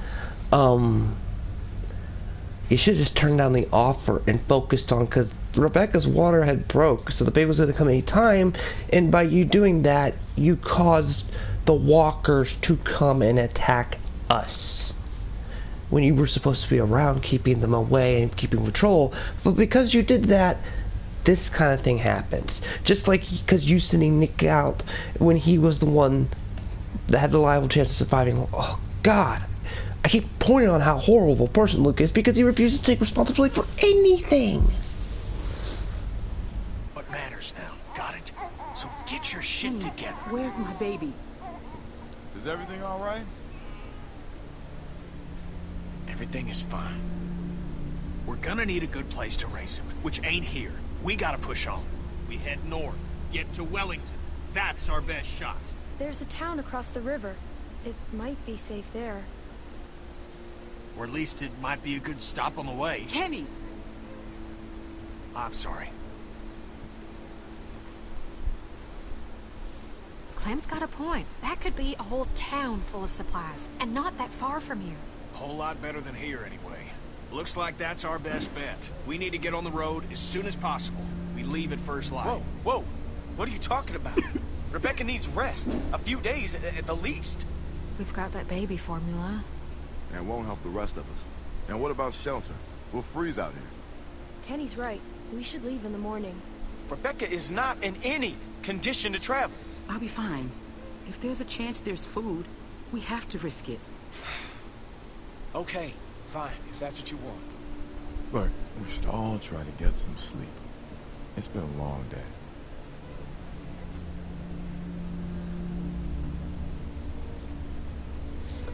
You should have just turned down the offer and focused on, because Rebecca's water had broke, so the baby was going to come any time, and by you doing that, you caused the walkers to come and attack us. When you were supposed to be around keeping them away and keeping control, but because you did that, this kind of thing happens. Just like because you sending Nick out when he was the one that had the liable chance of surviving. Oh, God. I keep pointing on how horrible a person Luke is because he refuses to take responsibility for anything. What matters now? Got it? So get your shit together. Where's my baby? Is everything all right? Everything is fine. We're gonna need a good place to raise him, which ain't here. We gotta push on. We head north, get to Wellington. That's our best shot. There's a town across the river. It might be safe there. Or at least it might be a good stop on the way. Kenny! I'm sorry. Clem's got a point. That could be a whole town full of supplies, and not that far from here. Whole lot better than here, anyway. Looks like that's our best bet. We need to get on the road as soon as possible. We leave at first light. Whoa, whoa. What are you talking about? Rebecca needs rest. A few days at the least. We've got that baby formula. And won't help the rest of us. And what about shelter? We'll freeze out here. Kenny's right. We should leave in the morning. Rebecca is not in any condition to travel. I'll be fine. If there's a chance there's food, we have to risk it. Okay, fine, if that's what you want. Look, we should all try to get some sleep. It's been a long day.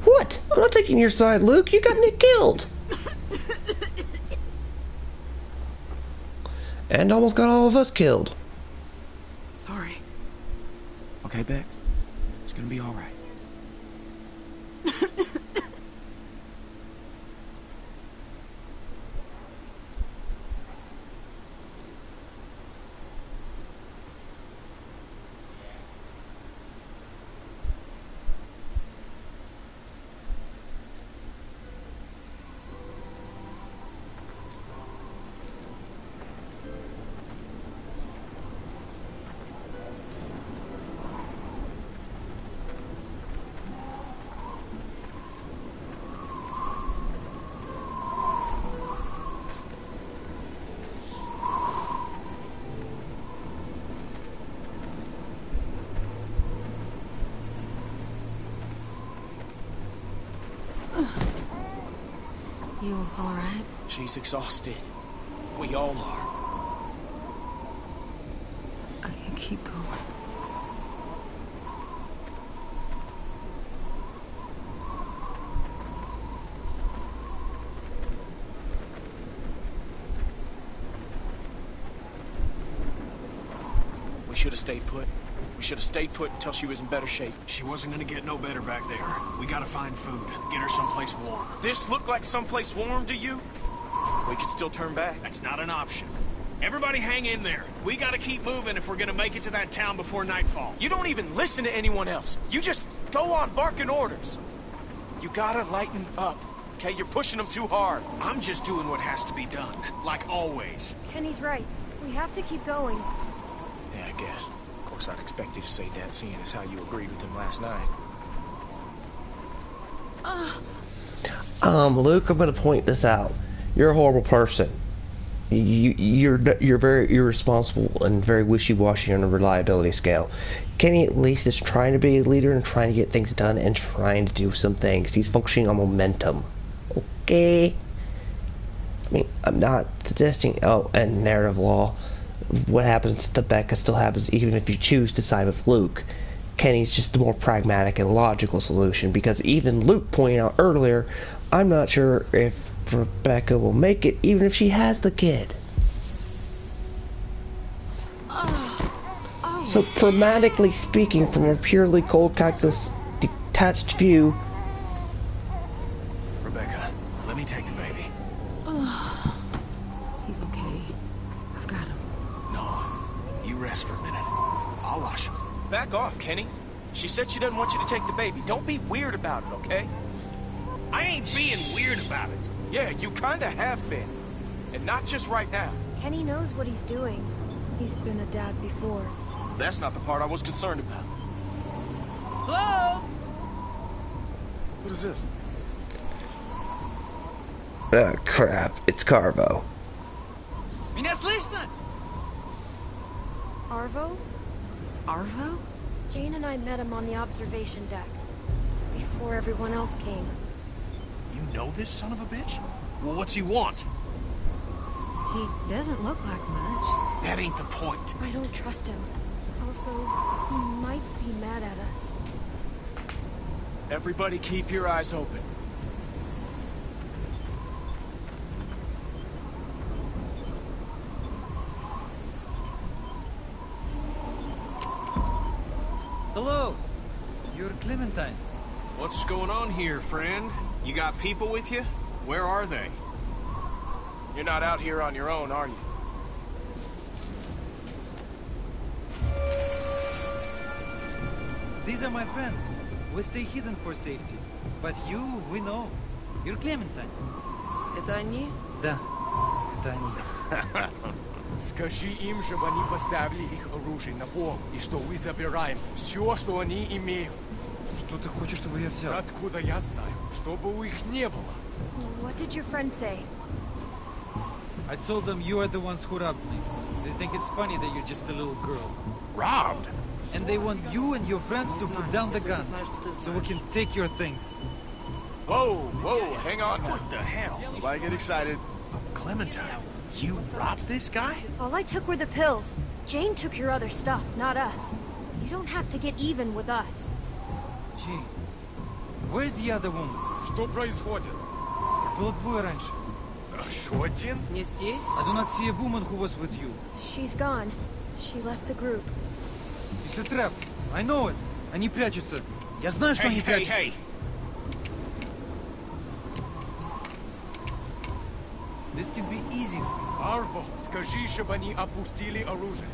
What? I'm not taking your side, Luke. You got Nick killed. And almost got all of us killed. Sorry. Okay, Bex? It's gonna be all right. You alright? She's exhausted. We all are. I can keep going. We should have stayed put. We should have stayed put until she was in better shape. She wasn't gonna get no better back there. We gotta find food. Get her someplace warm. This looked like someplace warm to you? We could still turn back. That's not an option. Everybody hang in there. We gotta keep moving if we're gonna make it to that town before nightfall. You don't even listen to anyone else. You just go on barking orders. You gotta lighten up, okay? You're pushing them too hard. I'm just doing what has to be done, like always. Kenny's right. We have to keep going. Yeah, I guess. Of course, I'd expect you to say that, seeing as how you agreed with him last night. Luke, I'm gonna point this out. You're a horrible person. You're very irresponsible and very wishy-washy on a reliability scale. Kenny at least is trying to be a leader and trying to get things done and trying to do some things. He's functioning on momentum. Okay? I mean, I'm not suggesting, oh, and narrative law. what happens to Becca still happens even if you choose to side with Luke. Kenny's just the more pragmatic and logical solution, because even Luke pointed out earlier, I'm not sure if Rebecca will make it even if she has the kid. So pragmatically speaking, from a purely cold calculus detached view, Rebecca, let me take the baby. He's okay. I've got him. No, you rest for a minute. I'll wash him. Back off, Kenny. She said she doesn't want you to take the baby. Don't be weird about it, okay? I ain't being weird about it. Yeah, you kinda have been. And not just right now. Kenny knows what he's doing. He's been a dad before. That's not the part I was concerned about. Hello? What is this? oh crap, it's Carvo. Меня слышно? Arvo? Arvo? Jane and I met him on the observation deck. Before everyone else came. You know this son of a bitch? Well, what's he want? He doesn't look like much. That ain't the point. I don't trust him. Also, he might be mad at us. Everybody keep your eyes open. Hello. You're Clementine. What's going on here, friend? You got people with you? Where are they? You're not out here on your own, are you? These are my friends. We stay hidden for safety. But you, we know. You're Clementine. Это они? Да, это они. Скажи им, чтобы они поставили их оружие на пол, и что мы забираем все, что они имеют. Что ты хочешь, чтобы я взял? Откуда я знаю? Чтобы у их не было. What did your friend say? I told them you are the ones who robbed me. They think it's funny that you're just a little girl. Robbed? And they want you and your friends to put down the guns, so we can take your things. Whoa, whoa, hang on now. What the hell? Nobody get excited. Clementine, you robbed this guy? All I took were the pills. Jane took your other stuff, not us. You don't have to get even with us. Jane, where's the other woman? Что происходит? Их было двое раньше. Еще один? Не здесь? I do not see a woman who was with you. She's gone. She left the group. It's a trap. I know it. Они прячутся. Я знаю, что они прячутся. Hey! This can be easy. Арво, скажи, чтобы они опустили оружие.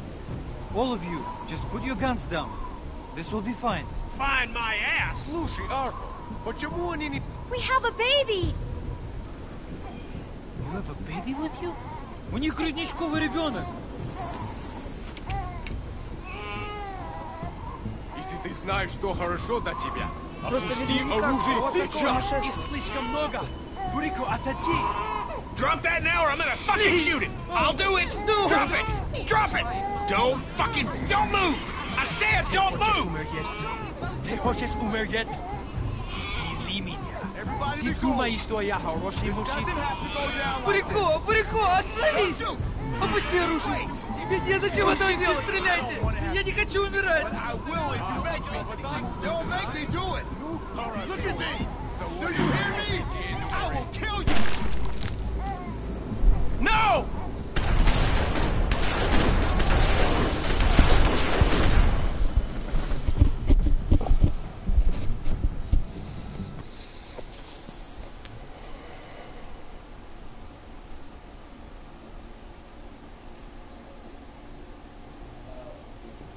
All of you, just put your guns down. This will be fine. Find my ass! Слушай, Арво, почему они не... We have a baby! You have a baby with you? У них грудничковый ребенок. Если ты знаешь, что хорошо для тебя, Просто опусти мне не кажется, оружие вот такого сейчас! нашествия. Их слишком много! Бурико, отойди! Drop that now or I'm gonna fucking shoot it! I'll do it! No. Drop it! Drop it! Don't move! I said don't move! Ты хочешь умереть? Изли меня. Ты думаешь, что я хороший мужчина? Бурико, остановись! Опусти оружие! Тебе незачем это делать! Не стреляйте! Я не хочу умирать! I will if you make me. Don't make me do it. Look at me. Do you hear me? I will kill you. No!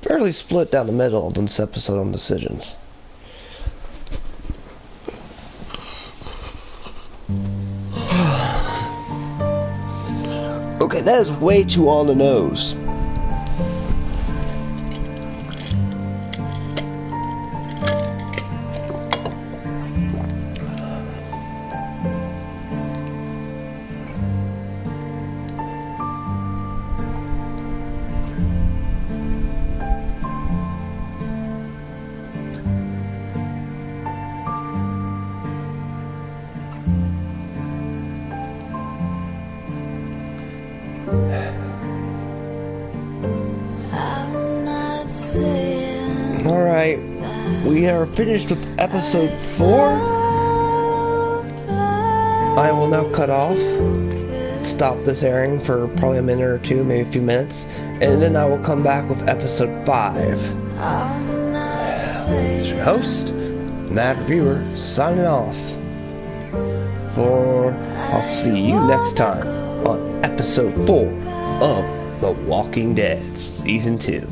Fairly split down the middle of this episode on decisions. Okay, that is way too on the nose. Alright, we are finished with episode 4. I will now cut off, stop this airing for probably a minute or two, maybe a few minutes, and then I will come back with episode 5. It's your host, Mad Reviewer, signing off. I'll see you next time on episode 4 of The Walking Dead Season 2.